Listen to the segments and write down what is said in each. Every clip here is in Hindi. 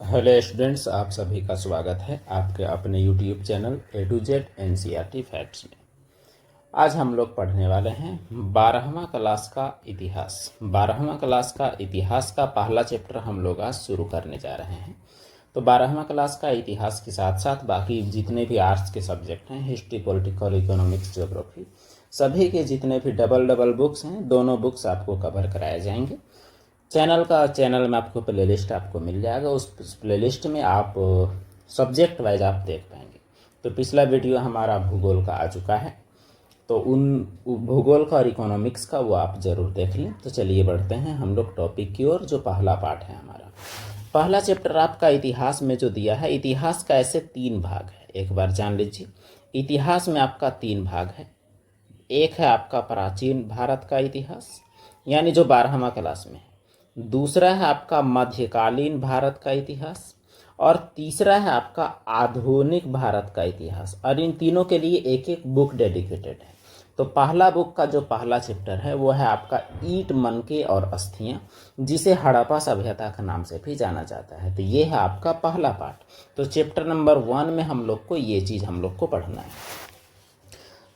हेलो स्टूडेंट्स, आप सभी का स्वागत है आपके अपने YouTube channel A to Z NCERT facts में। आज हम लोग पढ़ने वाले हैं 12वां क्लास का इतिहास। 12वां क्लास का इतिहास का पहला चैप्टर हम लोग आज शुरू करने जा रहे हैं। तो 12वां क्लास का इतिहास के साथ साथ बाकी जितने भी आर्ट्स के सब्जेक्ट हैं, हिस्ट्री, पॉलिटिकल, इकोनॉमिक्स, ज्योग्राफी, सभी के जितने भी डबल बुक्स हैं, दोनों बुक्स आपको कवर कराए जाएंगे। चैनल में आपको प्लेलिस्ट आपको मिल जाएगा। उस प्लेलिस्ट में आप सब्जेक्ट वाइज आप देख पाएंगे। तो पिछला वीडियो हमारा भूगोल का आ चुका है, तो उन भूगोल का और इकोनॉमिक्स का वो आप ज़रूर देख लें। तो चलिए बढ़ते हैं हम लोग टॉपिक की ओर। जो पहला पार्ट है हमारा, पहला चैप्टर आपका इतिहास में जो दिया है, इतिहास का ऐसे 3 भाग है। एक बार जान लीजिए, इतिहास में आपका 3 भाग है। एक है आपका प्राचीन भारत का इतिहास, यानी जो 12वां क्लास में है। दूसरा है आपका मध्यकालीन भारत का इतिहास, और तीसरा है आपका आधुनिक भारत का इतिहास। और इन तीनों के लिए एक एक बुक डेडिकेटेड है। तो पहला बुक का जो पहला चैप्टर है वो है आपका ईंट, मनके और अस्थियां, जिसे हड़प्पा सभ्यता के नाम से भी जाना जाता है। तो ये है आपका पहला पार्ट। तो चैप्टर नंबर 1 में हम लोग को ये चीज़ हम लोग को पढ़ना है।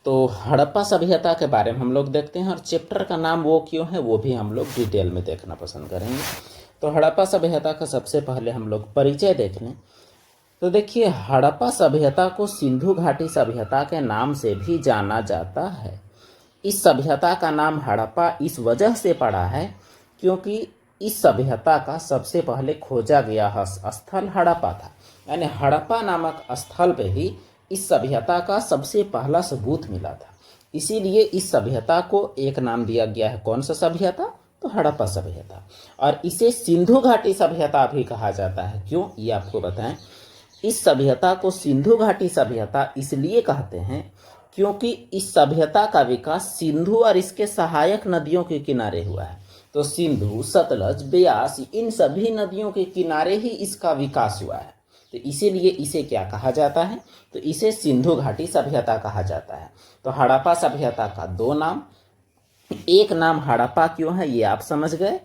तो हड़प्पा सभ्यता के बारे में हम लोग देखते हैं, और चैप्टर का नाम वो क्यों है वो भी हम लोग डिटेल में देखना पसंद करेंगे। तो हड़प्पा सभ्यता का सबसे पहले हम लोग परिचय देख लें। तो देखिए, हड़प्पा सभ्यता को सिंधु घाटी सभ्यता के नाम से भी जाना जाता है। इस सभ्यता का नाम हड़प्पा इस वजह से पड़ा है क्योंकि इस सभ्यता का सबसे पहले खोजा गया स्थल हड़प्पा था। यानी हड़प्पा नामक स्थल पे ही इस सभ्यता का सबसे पहला सबूत मिला था। इसीलिए इस सभ्यता को एक नाम दिया गया है। कौन सा सभ्यता? तो हड़प्पा सभ्यता। और इसे सिंधु घाटी सभ्यता भी कहा जाता है। क्यों, ये आपको बताएं। इस सभ्यता को सिंधु घाटी सभ्यता इसलिए कहते हैं क्योंकि इस सभ्यता का विकास सिंधु और इसके सहायक नदियों के किनारे हुआ है। तो सिंधु, सतलज, ब्यास, इन सभी नदियों के किनारे ही इसका विकास हुआ है। तो इसीलिए इसे क्या कहा जाता है? तो इसे सिंधु घाटी सभ्यता कहा जाता है। तो हड़प्पा सभ्यता का 2 नाम, एक नाम हड़प्पा क्यों है ये आप समझ गए,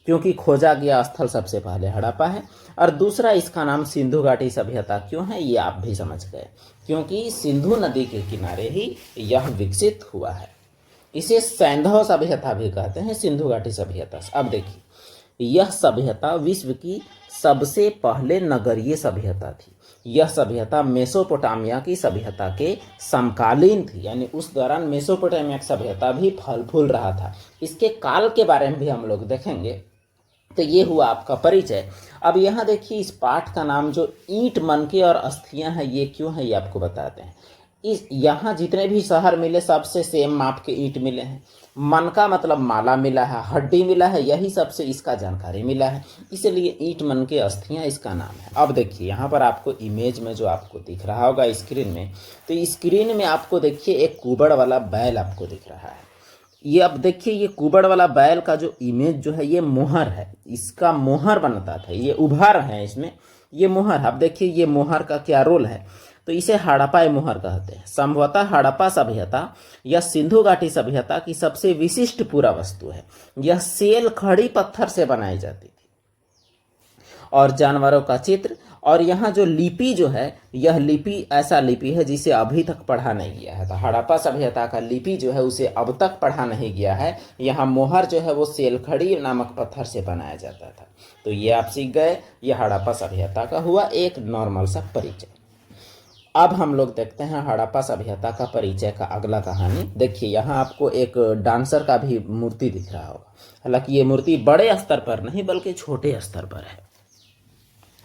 क्योंकि खोजा गया स्थल सबसे पहले हड़प्पा है। और दूसरा, इसका नाम सिंधु घाटी सभ्यता क्यों है ये आप भी समझ गए, क्योंकि सिंधु नदी के किनारे ही यह विकसित हुआ है। इसे सैंधव सभ्यता भी कहते हैं, सिंधु घाटी सभ्यता। अब देखिए, यह सभ्यता विश्व की सबसे पहले नगरीय सभ्यता थी। यह सभ्यता मेसोपोटामिया की सभ्यता के समकालीन थी। यानी उस दौरान मेसोपोटामिया की सभ्यता भी फल फूल रहा था। इसके काल के बारे में भी हम लोग देखेंगे। तो ये हुआ आपका परिचय। अब यहाँ देखिए, इस पाठ का नाम जो ईंट, मनके और अस्थियां है, ये क्यों है ये आपको बताते हैं। इस यहाँ जितने भी शहर मिले सबसे सेम माप के ईंट मिले हैं। मन का मतलब माला मिला है, हड्डी मिला है, यही सबसे इसका जानकारी मिला है। इसलिए ईंट, मनके, अस्थियां इसका नाम है। अब देखिए, यहाँ पर आपको इमेज में जो आपको दिख रहा होगा स्क्रीन में, तो स्क्रीन में आपको देखिए एक कुबड़ वाला बैल आपको दिख रहा है। ये अब देखिए, ये कुबड़ वाला बैल का जो इमेज जो है ये मोहर है। इसका मोहर बनता था, ये उभार है इसमें, ये मोहर। अब देखिए ये मोहर का क्या रोल है। तो इसे हड़प्पा मोहर कहते हैं। संभवतः हड़प्पा सभ्यता या सिंधु घाटी सभ्यता की सबसे विशिष्ट पुरा वस्तु है। यह सेल खड़ी पत्थर से बनाई जाती थी, और जानवरों का चित्र। और यहाँ जो लिपि जो है, यह लिपि ऐसा लिपि है जिसे अभी तक पढ़ा नहीं गया है। तो हड़प्पा सभ्यता का लिपि जो है उसे अब तक पढ़ा नहीं गया है। यहाँ मोहर जो है वो सेलखड़ी नामक पत्थर से बनाया जाता था। तो ये आप सीख गए, ये हड़प्पा सभ्यता का हुआ एक नॉर्मल सा परिचय। अब हम लोग देखते हैं हड़प्पा सभ्यता का परिचय का अगला कहानी। देखिए, यहाँ आपको एक डांसर का भी मूर्ति दिख रहा होगा। हालांकि ये मूर्ति बड़े स्तर पर नहीं बल्कि छोटे स्तर पर है।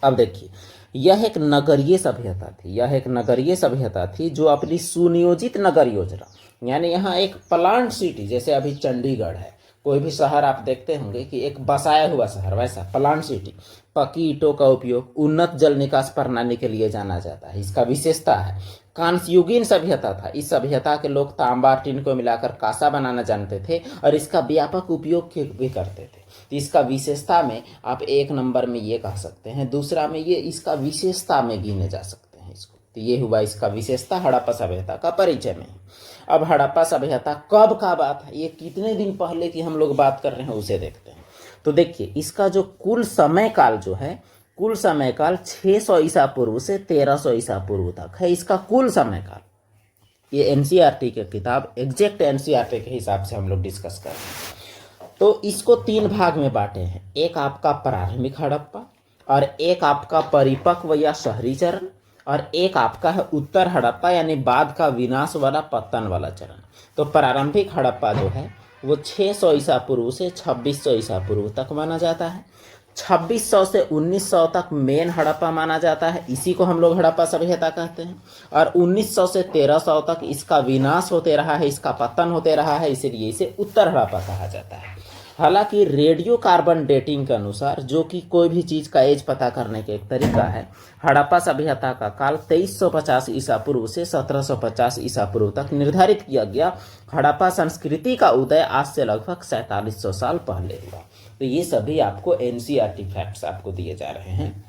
अब देखिए, यह एक नगरीय सभ्यता थी। यह एक नगरीय सभ्यता थी जो अपनी सुनियोजित नगर योजना, यानी यहाँ एक प्लांट सिटी, जैसे अभी चंडीगढ़ है, कोई भी शहर आप देखते होंगे कि एक बसाया हुआ शहर, वैसा प्लांट सिटी। पक्की ईंटों का उपयोग उन्नत जल निकास प्रणाली के लिए जाना जाता है, इसका विशेषता है। कांस्युगीन सभ्यता था। इस सभ्यता के लोग तांबा टिन को मिलाकर कांसा बनाना जानते थे और इसका व्यापक उपयोग भी करते थे। तो इसका विशेषता में आप 1 नंबर में ये कह सकते हैं, दूसरा में ये इसका विशेषता में गिने जा सकते हैं इसको। तो ये हुआ इसका विशेषता हड़प्पा सभ्यता का परिचय में। अब हड़प्पा सभ्यता कब का बात है, ये कितने दिन पहले की हम लोग बात कर रहे हैं उसे देखते हैं। तो देखिए इसका जो कुल समय काल जो है, कुल समय काल 600 ईसा पूर्व से 1300 ईसा पूर्व तक है इसका कुल समय काल। ये एनसीईआरटी की किताब एग्जैक्ट एनसीईआरटी के हिसाब से हम लोग डिस्कस कर रहे हैं। तो इसको 3 भाग में बांटे हैं, एक आपका प्रारंभिक हड़प्पा और एक आपका परिपक्व या शहरी चरण और एक आपका है उत्तर हड़प्पा यानी बाद का विनाश वाला पतन वाला चरण। तो प्रारंभिक हड़प्पा जो है वो 600 ईसा पूर्व से 2600 ईसा पूर्व तक माना जाता है। 2600 से 1900 तक मेन हड़प्पा माना जाता है, इसी को हम लोग हड़प्पा सभ्यता कहते हैं। और 1900 से 1300 तक इसका विनाश होते रहा है, इसका पतन होते रहा है, इसलिए इसे उत्तर हड़प्पा कहा जाता है। हालांकि रेडियो कार्बन डेटिंग के अनुसार, जो कि कोई भी चीज़ का एज पता करने का एक तरीका है, हड़प्पा सभ्यता का काल 2350 ईसा पूर्व से 1750 ईसा पूर्व तक निर्धारित किया गया। हड़प्पा संस्कृति का उदय आज से लगभग 4700 साल पहले हुआ। तो ये सभी आपको एनसीईआरटी फैक्ट्स आपको दिए जा रहे हैं,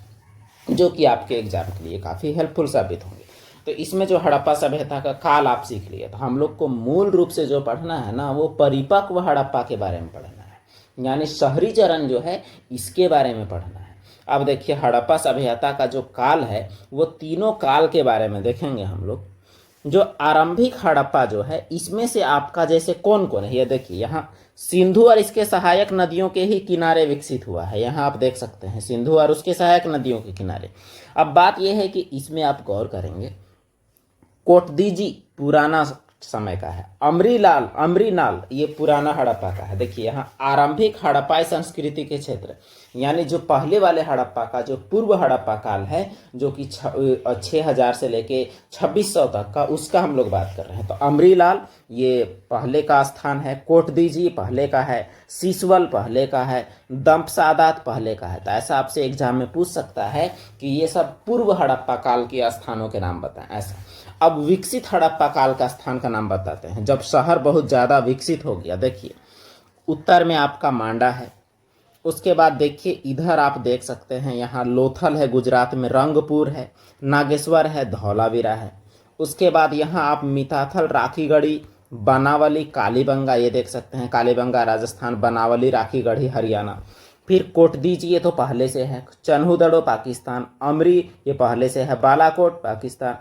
जो कि आपके एग्जाम के लिए काफ़ी हेल्पफुल साबित होंगे। तो इसमें जो हड़प्पा सभ्यता का काल आप सीख लिए, तो हम लोग को मूल रूप से जो पढ़ना है ना, वो परिपक्व हड़प्पा के बारे में पढ़ना है, यानी शहरी चरण जो है इसके बारे में पढ़ना है। अब देखिए हड़प्पा सभ्यता का जो काल है वो तीनों काल के बारे में देखेंगे हम लोग। जो आरंभिक हड़प्पा जो है इसमें से आपका जैसे कौन कौन है, ये देखिए यहाँ सिंधु और इसके सहायक नदियों के ही किनारे विकसित हुआ है। यहाँ आप देख सकते हैं सिंधु और उसके सहायक नदियों के किनारे। अब बात यह है कि इसमें आप गौर करेंगे, कोटदीजी पुराना समय का है, अमरीनाल ये पुराना हड़प्पा का है। देखिए यहाँ आरंभिक हड़प्पाई संस्कृति के क्षेत्र, यानी जो पहले वाले हड़प्पा का जो पूर्व हड़प्पा काल है, जो कि 6000 से लेके 2600 तक का, उसका हम लोग बात कर रहे हैं। तो अमरीलाल ये पहले का स्थान है, कोटदीजी पहले का है, सिसवल पहले का है, दंपसादात पहले का है। तो ऐसा आपसे एग्जाम में पूछ सकता है कि ये सब पूर्व हड़प्पा काल के स्थानों के नाम बताएं, ऐसा। अब विकसित हड़प्पा काल का स्थान का नाम बताते हैं, जब शहर बहुत ज़्यादा विकसित हो गया। देखिए उत्तर में आपका मांडा है, उसके बाद देखिए इधर आप देख सकते हैं यहाँ लोथल है, गुजरात में रंगपुर है, नागेश्वर है, धौलावीरा है। उसके बाद यहाँ आप मिताथल, राखीगढ़ी, बनावली, कालीबंगा ये देख सकते हैं, कालीबंगा राजस्थान, बनावली, राखीगढ़ी हरियाणा। फिर कोटदीजी ये तो पहले से है, चन्हूदड़ो पाकिस्तान, अमरी ये पहले से है, बालाकोट पाकिस्तान।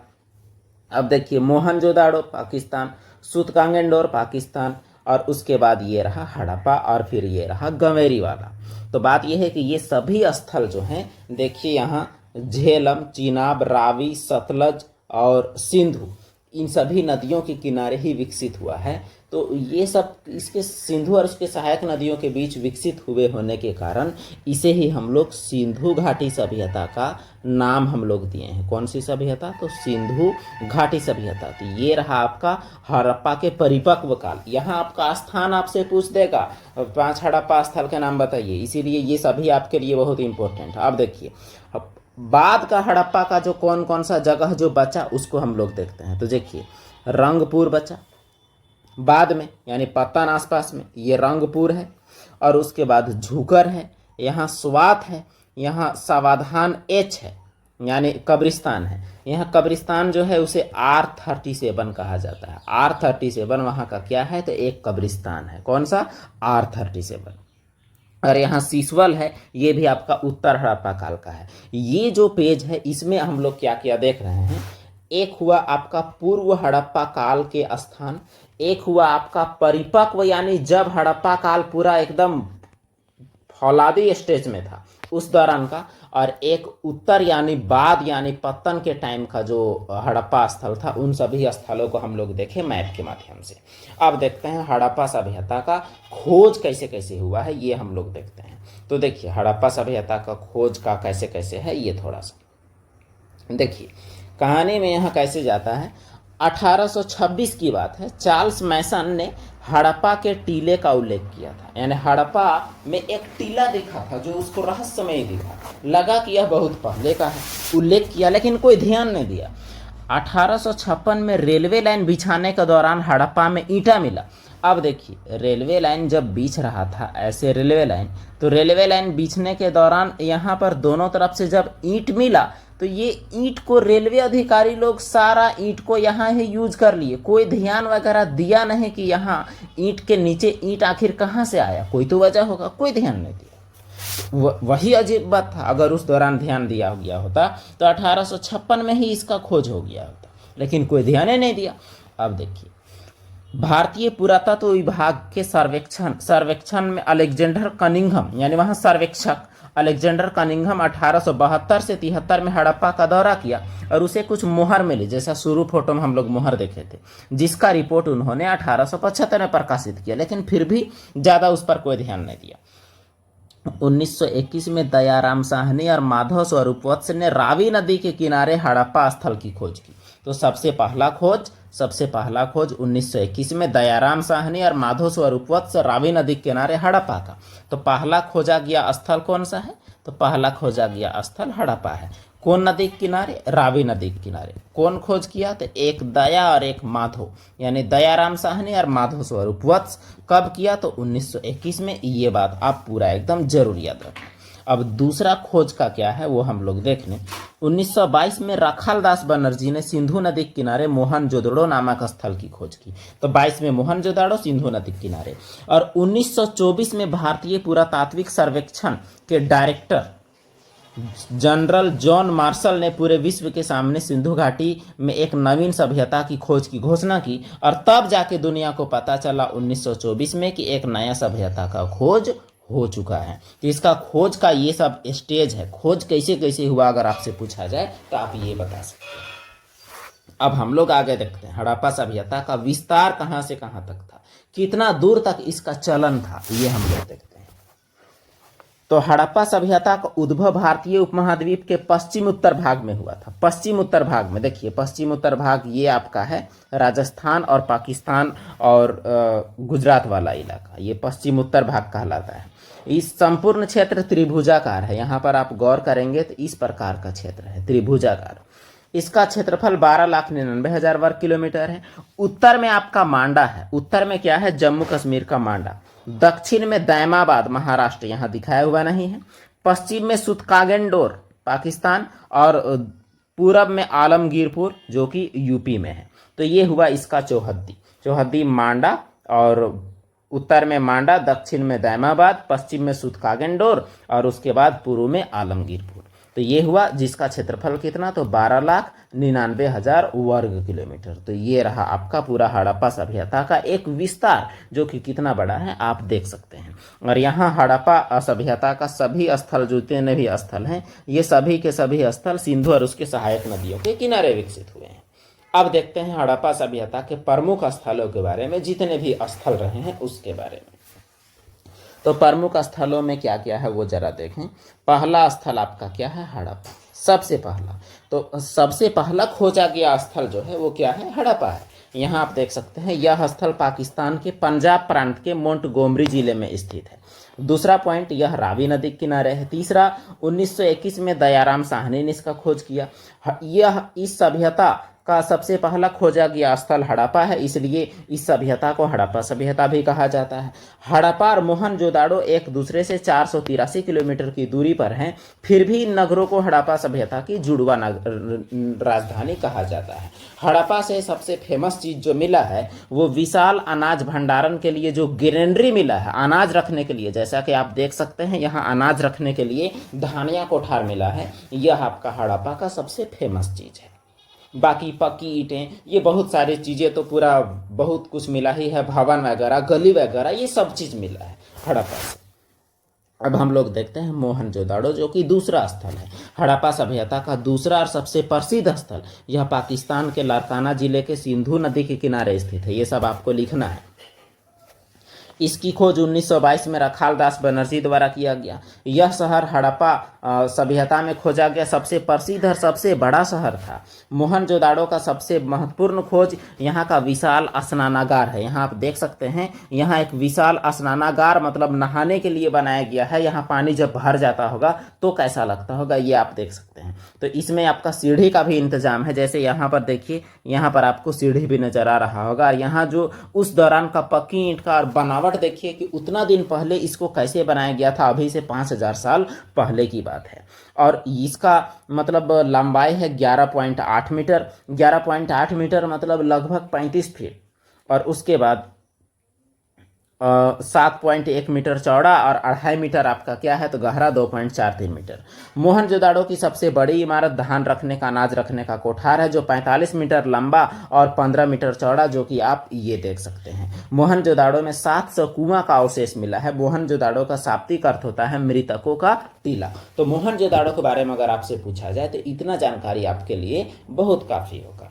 अब देखिए मोहनजोदाड़ो पाकिस्तान, सूतकांगेंडोर पाकिस्तान, और उसके बाद ये रहा हड़प्पा और फिर ये रहा गंवेरी वाला। तो बात यह है कि ये सभी स्थल जो हैं, देखिए यहाँ झेलम, चिनाब, रावी, सतलज और सिंधु, इन सभी नदियों के किनारे ही विकसित हुआ है। तो ये सब इसके सिंधु और उसके सहायक नदियों के बीच विकसित हुए होने के कारण इसे ही हम लोग सिंधु घाटी सभ्यता का नाम हम लोग दिए हैं। कौन सी सभ्यता? तो सिंधु घाटी सभ्यता। तो ये रहा आपका हड़प्पा के परिपक्व काल। यहाँ आपका स्थान आपसे पूछ देगा 5 हड़प्पा स्थल के नाम बताइए, इसीलिए ये सभी आपके लिए बहुत इंपॉर्टेंट है। अब देखिए बाद का हड़प्पा का जो कौन कौन सा जगह जो बचा उसको हम लोग देखते हैं। तो देखिए रंगपुर बचा बाद में, यानी पत्तन आसपास में, ये रंगपुर है। और उसके बाद झुकर है, यहाँ स्वात है, यहाँ सावधान एच है, यानी कब्रिस्तान है। यहाँ कब्रिस्तान जो है उसे R37 कहा जाता है। R37 वहाँ का क्या है? तो एक कब्रिस्तान है। कौन सा? R37। और यहाँ सिसवल है, ये भी आपका उत्तर हड़प्पा काल का है। ये जो पेज है इसमें हम लोग क्या क्या देख रहे हैं, एक हुआ आपका पूर्व हड़प्पा काल के स्थान, एक हुआ आपका परिपक्व यानी जब हड़प्पा काल पूरा एकदम फौलादी स्टेज में था उस दौरान का, और एक उत्तर यानी बाद यानी पतन के टाइम का जो हड़प्पा स्थल था। उन सभी स्थलों को हम लोग देखें मैप के माध्यम से। अब देखते हैं हड़प्पा सभ्यता का खोज कैसे कैसे हुआ है, ये हम लोग देखते हैं। तो देखिए हड़प्पा सभ्यता का खोज का कैसे कैसे है, ये थोड़ा सा देखिए कहानी में यहाँ कैसे जाता है। 1826 की बात है, चार्ल्स मैसन ने हड़प्पा के टीले का उल्लेख किया था। यानी हड़प्पा में एक टीला दिखा था जो उसको रहस्यमय दिखा, लगा कि यह बहुत पहले का है, उल्लेख किया लेकिन कोई ध्यान नहीं दिया। 1856 में रेलवे लाइन बिछाने के दौरान हड़प्पा में ईंटा मिला। अब देखिए रेलवे लाइन जब बिछ रहा था, ऐसे रेलवे लाइन, तो रेलवे लाइन बिछने के दौरान यहाँ पर दोनों तरफ से जब ईंट मिला तो ये ईंट को रेलवे अधिकारी लोग सारा ईंट को यहाँ ही यूज कर लिए, कोई ध्यान वगैरह दिया नहीं कि यहाँ ईंट के नीचे ईंट आखिर कहाँ से आया, कोई तो वजह होगा, कोई ध्यान नहीं दिया। वही अजीब बात था, अगर उस दौरान ध्यान दिया गया होता तो 1856 में ही इसका खोज हो गया होता, लेकिन कोई ध्यान ही नहीं दिया। अब देखिए, भारतीय पुरातत्व विभाग के सर्वेक्षण सर्वेक्षण में अलेक्जेंडर कनिंघम, यानी वहाँ सर्वेक्षक अलेक्जेंडर कनिंघम 1872 से 73 में हड़प्पा का दौरा किया और उसे कुछ मोहर मिली, जैसा शुरू फोटो में हम लोग मोहर देखे थे, जिसका रिपोर्ट उन्होंने 1875 में प्रकाशित किया, लेकिन फिर भी ज़्यादा उस पर कोई ध्यान नहीं दिया। 1921 में दयाराम साहनी और माधव स्वरूपवत्स ने रावी नदी के किनारे हड़प्पा स्थल की खोज की। तो सबसे पहला खोज 1921 में दयाराम साहनी और माधव स्वरूपवत्स रावी नदी के किनारे हड़प्पा का। तो पहला खोजा गया स्थल कौन सा है? तो पहला खोजा गया स्थल हड़प्पा है। कौन नदी के किनारे? रावी नदी के किनारे। कौन खोज किया? तो एक दया और एक माधव, यानी दयाराम साहनी और माधव स्वरूपवत्स। कब किया? तो 1921 में। ये बात आप पूरा एकदम जरूर याद रखें। अब दूसरा खोज का क्या है वो हम लोग देख लें। 1922 में रखालदास बनर्जी ने सिंधु नदी के किनारे मोहनजोदड़ो नामक स्थल की खोज की। तो 22 में मोहनजोदड़ो सिंधु नदी के किनारे। और 1924 में भारतीय पुरातात्विक सर्वेक्षण के डायरेक्टर जनरल जॉन मार्शल ने पूरे विश्व के सामने सिंधु घाटी में एक नवीन सभ्यता की खोज की घोषणा की, और तब जाके दुनिया को पता चला 1924 में कि एक नया सभ्यता का खोज हो चुका है। तो इसका खोज का ये सब स्टेज है। खोज कैसे कैसे हुआ अगर आपसे पूछा जाए तो आप ये बता सकते हैं। अब हम लोग आगे देखते हैं, हड़प्पा सभ्यता का विस्तार कहाँ से कहाँ तक था, कितना दूर तक इसका चलन था, ये हम लोग देखते हैं। तो हड़प्पा सभ्यता का उद्भव भारतीय उपमहाद्वीप के पश्चिम उत्तर भाग में हुआ था। पश्चिम उत्तर भाग में देखिए, पश्चिम उत्तर भाग ये आपका है राजस्थान और पाकिस्तान और गुजरात वाला इलाका, ये पश्चिम उत्तर भाग कहलाता है। इस संपूर्ण क्षेत्र त्रिभुजाकार है। यहाँ पर आप गौर करेंगे तो इस प्रकार का क्षेत्र है, त्रिभुजाकार। इसका क्षेत्रफल 12,99,000 वर्ग किलोमीटर है। उत्तर में आपका मांडा है। उत्तर में क्या है? जम्मू कश्मीर का मांडा। दक्षिण में दैमाबाद महाराष्ट्र, यहाँ दिखाया हुआ नहीं है। पश्चिम में सुतकागेंडोर पाकिस्तान, और पूरब में आलमगीरपुर जो कि यूपी में है। तो ये हुआ इसका चौहद्दी मांडा, और उत्तर में मांडा, दक्षिण में दैमाबाद, पश्चिम में सुतकागेंडोर, और उसके बाद पूर्व में आलमगीरपुर। तो ये हुआ जिसका क्षेत्रफल कितना? तो 12,99,000 वर्ग किलोमीटर। तो ये रहा आपका पूरा हड़प्पा सभ्यता का एक विस्तार, जो कि कितना बड़ा है आप देख सकते हैं। और यहाँ हड़प्पा सभ्यता का सभी स्थल, जितने भी स्थल हैं, ये सभी के सभी स्थल सिंधु और उसके सहायक नदियों के किनारे विकसित हुए हैं। अब देखते हैं हड़प्पा सभ्यता के प्रमुख स्थलों के बारे में, जितने भी स्थल रहे हैं उसके बारे में। तो प्रमुख स्थलों में क्या क्या है वो जरा देखें। पहला स्थल आपका क्या है? हड़प्पा, सबसे पहला। तो सबसे पहला खोजा गया स्थल जो है वो क्या है? हड़प्पा है। यहाँ आप देख सकते हैं, यह स्थल पाकिस्तान के पंजाब प्रांत के मोंटगोमरी जिले में स्थित है। दूसरा पॉइंट, यह रावी नदी के किनारे है। तीसरा, 1921 में दयाराम साहनी ने इसका खोज किया। यह इस सभ्यता का सबसे पहला खोजा गया स्थल हड़प्पा है, इसलिए इस सभ्यता को हड़प्पा सभ्यता भी कहा जाता है। हड़प्पा और मोहनजोदाड़ो एक दूसरे से 483 किलोमीटर की दूरी पर हैं, फिर भी इन नगरों को हड़प्पा सभ्यता की जुड़वा राजधानी कहा जाता है। हड़प्पा से सबसे फेमस चीज जो मिला है वो विशाल अनाज भंडारण के लिए जो ग्रेनरी मिला है, अनाज रखने के लिए, जैसा कि आप देख सकते हैं यहाँ अनाज रखने के लिए धानिया कोठार मिला है। यह आपका हड़प्पा का सबसे फेमस चीज है। बाकी पक्की ईंटें, ये बहुत सारी चीज़ें तो पूरा बहुत कुछ मिला ही है, भवन वगैरह, गली वगैरह, ये सब चीज़ मिला है हड़प्पा से। अब हम लोग देखते हैं मोहनजोदाड़ो, जो कि दूसरा स्थल है। हड़प्पा सभ्यता का दूसरा और सबसे प्रसिद्ध स्थल यह पाकिस्तान के लारकाना जिले के सिंधु नदी के किनारे स्थित है। ये सब आपको लिखना है। इसकी खोज 1922 में रखालदास बनर्जी द्वारा किया गया। यह शहर हड़प्पा सभ्यता में खोजा गया सबसे प्रसिद्ध और सबसे बड़ा शहर था। मोहनजोदाड़ो का सबसे महत्वपूर्ण खोज यहाँ का विशाल स्नानागार है। यहाँ आप देख सकते हैं, यहाँ एक विशाल स्नानागार मतलब नहाने के लिए बनाया गया है। यहाँ पानी जब भर जाता होगा तो कैसा लगता होगा, ये आप देख सकते हैं। तो इसमें आपका सीढ़ी का भी इंतजाम है, जैसे यहाँ पर देखिए, यहाँ पर आपको सीढ़ी भी नजर आ रहा होगा। और यहाँ जो उस दौरान का पक्की ईंट का बनावट देखिए कि उतना दिन पहले इसको कैसे बनाया गया था, अभी से 5,000 साल पहले की बात है। और इसका मतलब लंबाई है 11.8 मीटर। 11.8 मीटर मतलब लगभग 35 फीट। और 7.1 मीटर चौड़ा और 2.5 मीटर आपका क्या है तो गहरा 2.43 मीटर। मोहनजोदाड़ो की सबसे बड़ी इमारत धान रखने का, अनाज रखने का कोठार है जो 45 मीटर लंबा और 15 मीटर चौड़ा, जो कि आप ये देख सकते हैं। मोहनजोदाड़ो में 700 कुआं का अवशेष मिला है। मोहनजोदाड़ो का शाब्दिक अर्थ होता है मृतकों का टीला। तो मोहनजोदाड़ो के बारे में अगर आपसे पूछा जाए तो इतना जानकारी आपके लिए बहुत काफी होगा।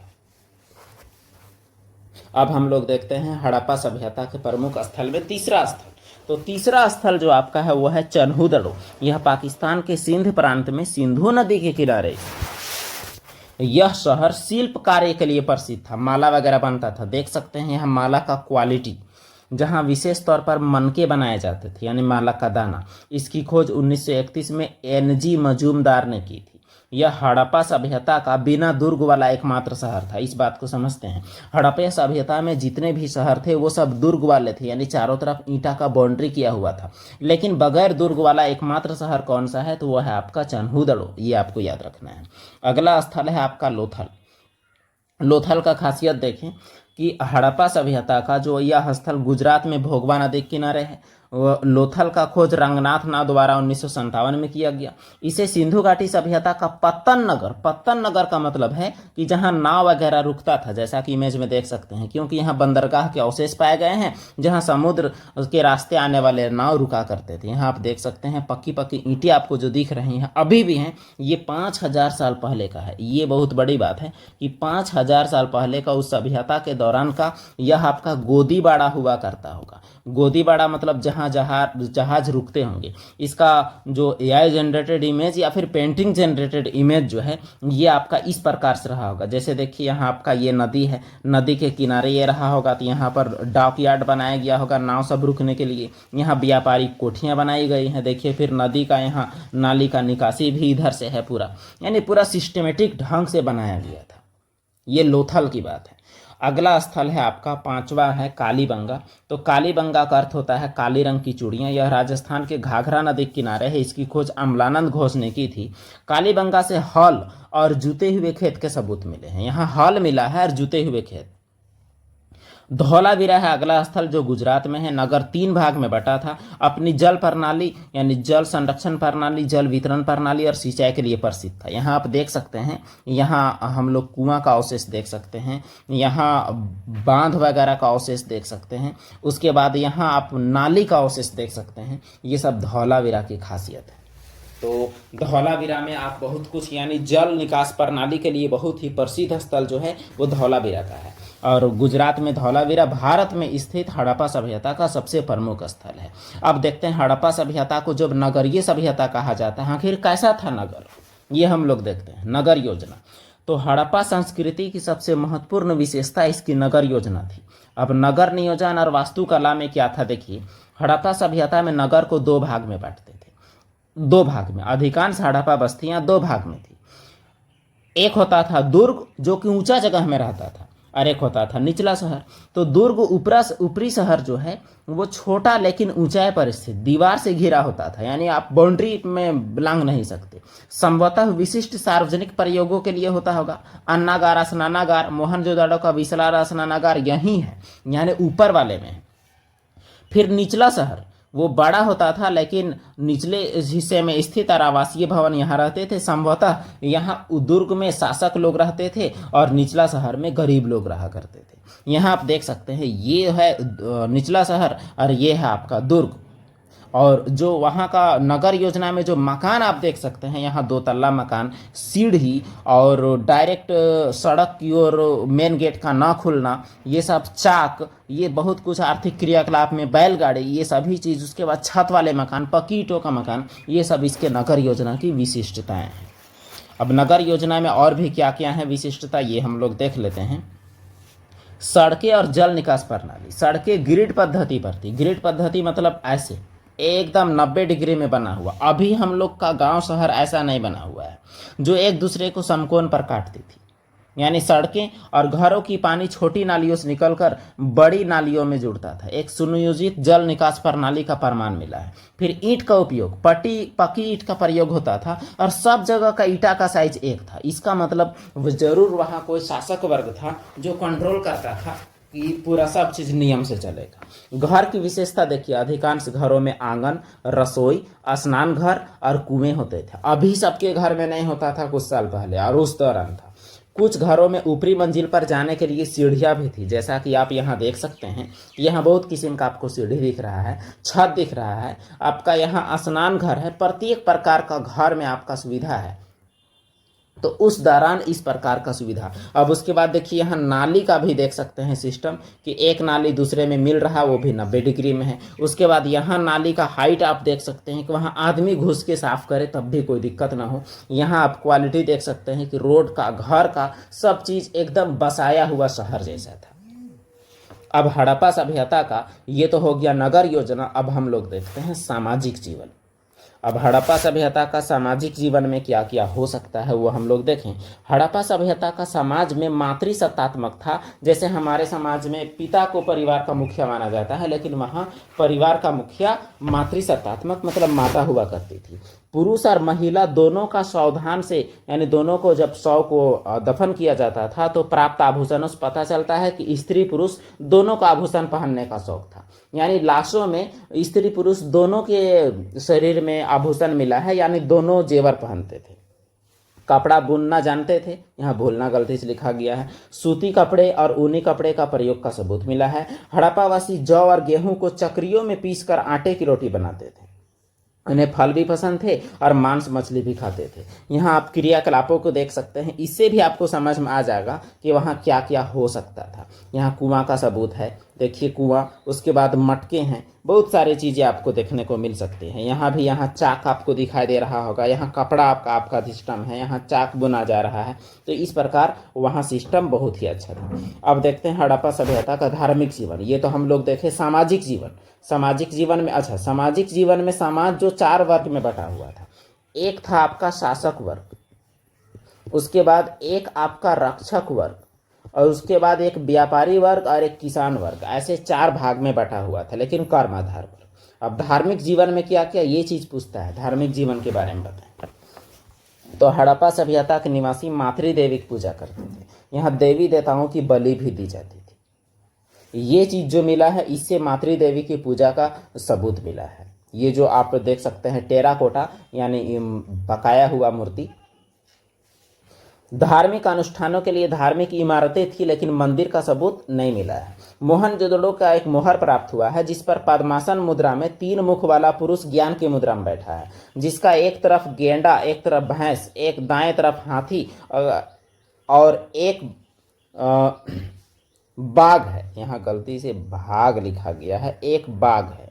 अब हम लोग देखते हैं हड़प्पा सभ्यता के प्रमुख स्थल में तीसरा स्थल। तो तीसरा स्थल जो आपका है वो है चन्हुदड़ो। यह पाकिस्तान के सिंध प्रांत में सिंधु नदी के किनारे। यह शहर शिल्प कार्य के लिए प्रसिद्ध था। माला वगैरह बनता था, देख सकते हैं यहाँ माला का क्वालिटी, जहाँ विशेष तौर पर मनके बनाए जाते थे यानी माला का दाना। इसकी खोज 1931 में NG मजूमदार ने की थी। यह हड़प्पा सभ्यता का बिना दुर्ग वाला एकमात्र शहर था। इस बात को समझते हैं, हड़प्पा सभ्यता में जितने भी शहर थे वो सब दुर्ग वाले थे, यानी चारों तरफ ईंटा का बाउंड्री किया हुआ था। लेकिन बगैर दुर्ग वाला एकमात्र शहर कौन सा है तो वह है आपका चन्हुदड़ो। ये आपको याद रखना है। अगला स्थल है आपका लोथल। लोथल का खासियत देखें कि हड़प्पा सभ्यता का जो यह स्थल गुजरात में भोगवा नदी के किनारे है। लोथल का खोज रंगनाथ नाथ द्वारा 1957 में किया गया। इसे सिंधु घाटी सभ्यता का पत्तन नगर का मतलब है कि जहां नाव वगैरह रुकता था, जैसा कि इमेज में देख सकते हैं, क्योंकि यहाँ बंदरगाह के अवशेष पाए गए हैं जहां समुद्र के रास्ते आने वाले नाव रुका करते थे। यहाँ आप देख सकते हैं पक्की ईंटें आपको जो दिख रही हैं अभी भी हैं। ये 5000 साल पहले का है। ये बहुत बड़ी बात है कि 5000 साल पहले का उस सभ्यता के दौरान का यह आपका गोदीबाड़ा हुआ करता होगा। गोदीबाड़ा मतलब जहाँ जहाज रुकते होंगे। इसका जो AI जनरेटेड इमेज या फिर पेंटिंग जनरेटेड इमेज जो है ये आपका इस प्रकार से रहा होगा। जैसे देखिए यहाँ आपका ये नदी है, नदी के किनारे ये रहा होगा तो यहाँ पर डॉक यार्ड बनाया गया होगा नाव सब रुकने के लिए। यहाँ व्यापारिक कोठियाँ बनाई गई हैं। देखिए फिर नदी का यहाँ नाली का निकासी भी इधर से है पूरा, यानी पूरा सिस्टमेटिक ढंग से बनाया गया था। ये लोथल की बात है। अगला स्थल है आपका पांचवा है कालीबंगा। तो कालीबंगा का अर्थ होता है काली रंग की चूड़ियाँ। यह राजस्थान के घाघरा नदी के किनारे है। इसकी खोज अम्लानंद घोष ने की थी। कालीबंगा से हल और जुते हुए खेत के सबूत मिले हैं। यहाँ हल मिला है और जुते हुए खेत। धौलावीरा है अगला स्थल जो गुजरात में है। नगर 3 भाग में बटा था। अपनी जल प्रणाली यानी जल संरक्षण प्रणाली, जल वितरण प्रणाली और सिंचाई के लिए प्रसिद्ध था। यहाँ आप देख सकते हैं, यहाँ हम लोग कुआं का अवशेष देख सकते हैं, यहाँ बांध वगैरह का अवशेष देख सकते हैं। उसके बाद यहाँ आप नाली का अवशेष देख सकते हैं। ये सब धौलावीरा की खासियत है। तो धौलावीरा में आप बहुत कुछ यानी जल निकास प्रणाली के लिए बहुत ही प्रसिद्ध स्थल जो है वो धौलावीरा का है। और गुजरात में धौलावीरा भारत में स्थित हड़प्पा सभ्यता का सबसे प्रमुख स्थल है। अब देखते हैं हड़प्पा सभ्यता को जब नगरीय सभ्यता कहा जाता है, आखिर कैसा था नगर, ये हम लोग देखते हैं। नगर योजना, तो हड़प्पा संस्कृति की सबसे महत्वपूर्ण विशेषता इसकी नगर योजना थी। अब नगर नियोजन और वास्तुकला में क्या था देखिए, हड़प्पा सभ्यता में नगर को 2 भाग में बांटते थे। 2 भाग में, अधिकांश हड़प्पा बस्तियां 2 भाग में थी। एक होता था दुर्ग जो कि ऊंचा जगह में रहता था, और एक होता था निचला शहर। तो दुर्ग ऊपरी शहर जो है वो छोटा लेकिन ऊंचाई पर स्थित दीवार से घिरा होता था, यानी आप बाउंड्री में लांघ नहीं सकते। संभवतः विशिष्ट सार्वजनिक प्रयोगों के लिए होता होगा। अन्नागार, स्नानागार, मोहनजोदाड़ो का विसलारा स्नानागार यही है, यानी ऊपर वाले में। फिर निचला शहर वो बड़ा होता था लेकिन निचले हिस्से में स्थित और आवासीय भवन यहाँ रहते थे। संभवतः यहाँ दुर्ग में शासक लोग रहते थे और निचला शहर में गरीब लोग रहा करते थे। यहाँ आप देख सकते हैं ये है निचला शहर और ये है आपका दुर्ग। और जो वहाँ का नगर योजना में जो मकान आप देख सकते हैं, यहाँ 2 तल्ला मकान, सीढ़ी और डायरेक्ट सड़क की ओर मेन गेट का ना खुलना, ये सब चाक, ये बहुत कुछ आर्थिक क्रियाकलाप में बैलगाड़ी, ये सभी चीज़। उसके बाद छत वाले मकान, पक्की ईंटों का मकान, ये सब इसके नगर योजना की विशिष्टताएं हैं। अब नगर योजना में और भी क्या क्या है विशिष्टता, ये हम लोग देख लेते हैं। सड़कें और जल निकास प्रणाली। सड़कें ग्रिड पद्धति पर थी। ग्रिड पद्धति मतलब ऐसे एकदम 90 डिग्री में बना हुआ। अभी हम लोग का गांव शहर ऐसा नहीं बना हुआ है, जो एक दूसरे को समकोण पर काटती थी। यानी सड़कें और घरों की पानी छोटी नालियों से निकलकर बड़ी नालियों में जुड़ता था। एक सुनियोजित जल निकास प्रणाली का प्रमाण मिला है। फिर ईंट का उपयोग, पक्की ईंट का प्रयोग होता था और सब जगह का ईंटा का साइज एक था। इसका मतलब जरूर वहाँ कोई शासक वर्ग था जो कंट्रोल करता था कि पूरा सब चीज नियम से चलेगा। घर की विशेषता देखिए, अधिकांश घरों में आंगन, रसोई, स्नान घर और कुएं होते थे। अभी सबके घर में नहीं होता था, कुछ साल पहले और उस दौरान था। कुछ घरों में ऊपरी मंजिल पर जाने के लिए सीढ़ियां भी थी, जैसा कि आप यहाँ देख सकते हैं। यहाँ बहुत किस्म का आपको सीढ़ी दिख रहा है, छत दिख रहा है। आपका यहाँ स्नान घर है। प्रत्येक प्रकार का घर में आपका सुविधा है। तो उस दौरान इस प्रकार का सुविधा। अब उसके बाद देखिए, यहाँ नाली का भी देख सकते हैं सिस्टम, कि एक नाली दूसरे में मिल रहा है, वो भी 90 डिग्री में है। उसके बाद यहाँ नाली का हाइट आप देख सकते हैं कि वहाँ आदमी घुस के साफ करे तब भी कोई दिक्कत ना हो। यहाँ आप क्वालिटी देख सकते हैं कि रोड का, घर का, सब चीज़ एकदम बसाया हुआ शहर जैसा था। अब हड़प्पा सभ्यता का ये तो हो गया नगर योजना। अब हम लोग देखते हैं सामाजिक जीवन। अब हड़प्पा सभ्यता का सामाजिक जीवन में क्या क्या हो सकता है वो हम लोग देखें। हड़प्पा सभ्यता का समाज में मातृसत्तात्मक था। जैसे हमारे समाज में पिता को परिवार का मुखिया माना जाता है, लेकिन वहाँ परिवार का मुखिया मातृसत्तात्मक, मतलब माता हुआ करती थी। पुरुष और महिला दोनों का सावधान से, यानी दोनों को जब शव को दफन किया जाता था तो प्राप्त आभूषणों से पता चलता है कि स्त्री पुरुष दोनों का आभूषण पहनने का शौक था। यानी लाशों में स्त्री पुरुष दोनों के शरीर में आभूषण मिला है, यानी दोनों जेवर पहनते थे। कपड़ा बुनना जानते थे, यहाँ भूलना गलती से लिखा गया है। सूती कपड़े और ऊनी कपड़े का प्रयोग का सबूत मिला है। हड़प्पावासी जौ और गेहूं को चक्रियों में पीसकर आटे की रोटी बनाते थे। उन्हें फल भी पसंद थे और मांस मछली भी खाते थे। यहाँ आप क्रियाकलापों को देख सकते हैं, इससे भी आपको समझ में आ जाएगा कि वहाँ क्या क्या हो सकता था। यहाँ कुआं का सबूत है, देखिए कुआं। उसके बाद मटके हैं, बहुत सारी चीज़ें आपको देखने को मिल सकती हैं। यहाँ भी, यहाँ चाक आपको दिखाई दे रहा होगा। यहाँ कपड़ा आपका सिस्टम है, यहाँ चाक बुना जा रहा है। तो इस प्रकार वहाँ सिस्टम बहुत ही अच्छा था। अब देखते हैं हड़प्पा सभ्यता का धार्मिक जीवन। ये तो हम लोग देखे सामाजिक जीवन। सामाजिक जीवन में, अच्छा, सामाजिक जीवन में समाज जो 4 वर्ग में बटा हुआ था। एक था आपका शासक वर्ग, उसके बाद एक आपका रक्षक वर्ग, और उसके बाद एक व्यापारी वर्ग और एक किसान वर्ग। ऐसे 4 भाग में बटा हुआ था, लेकिन कर्माधार वर्ग। अब धार्मिक जीवन में क्या क्या ये चीज पूछता है, धार्मिक जीवन के बारे में बताएं। तो हड़प्पा सभ्यता के निवासी मातृ देवी की पूजा करते थे। यहाँ देवी देवताओं की बलि भी दी जाती थी। ये चीज जो मिला है, इससे मातृ देवी की पूजा का सबूत मिला है। ये जो आप देख सकते हैं टेराकोटा, यानी बकाया हुआ मूर्ति। धार्मिक अनुष्ठानों के लिए धार्मिक इमारतें थी, लेकिन मंदिर का सबूत नहीं मिला है। मोहनजोदड़ो का एक मोहर प्राप्त हुआ है, जिस पर पद्मासन मुद्रा में 3 मुख वाला पुरुष ज्ञान की मुद्रा में बैठा है, जिसका एक तरफ गेंडा, एक तरफ भैंस, एक दाएं तरफ हाथी और एक बाघ है। यहाँ गलती से भाग लिखा गया है, एक बाघ है।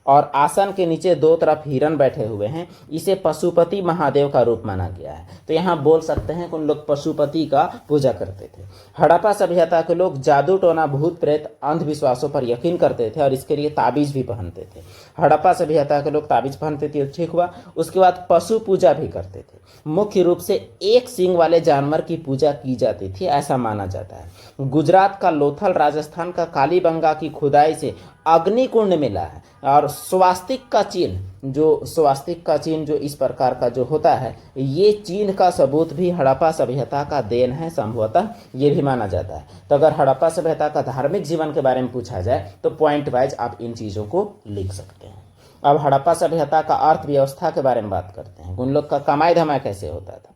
और आसन के नीचे 2 तरफ हिरण बैठे हुए हैं। इसे पशुपति महादेव का रूप माना गया है। तो यहाँ बोल सकते हैं कि उन लोग पशुपति का पूजा करते थे। हड़प्पा सभ्यता के लोग जादू टोना, भूत प्रेत, अंधविश्वासों पर यकीन करते थे और इसके लिए ताबीज भी पहनते थे। हड़प्पा सभ्यता के लोग ताबीज पहनते थे, ठीक हुआ। उसके बाद पशु पूजा भी करते थे। मुख्य रूप से एक सींग वाले जानवर की पूजा की जाती थी, ऐसा माना जाता है। गुजरात का लोथल, राजस्थान का कालीबंगा की खुदाई से अग्निकुंड मिला है। और स्वास्तिक का चिन्ह जो इस प्रकार का जो होता है, ये चिन्ह का सबूत भी हड़प्पा सभ्यता का देन है, संभवतः ये भी माना जाता है। तो अगर हड़प्पा सभ्यता का धार्मिक जीवन के बारे में पूछा जाए तो पॉइंट वाइज आप इन चीज़ों को लिख सकते हैं। अब हड़प्पा सभ्यता का अर्थव्यवस्था के बारे में बात करते हैं। उन लोग का कमाई धमाई कैसे होता था।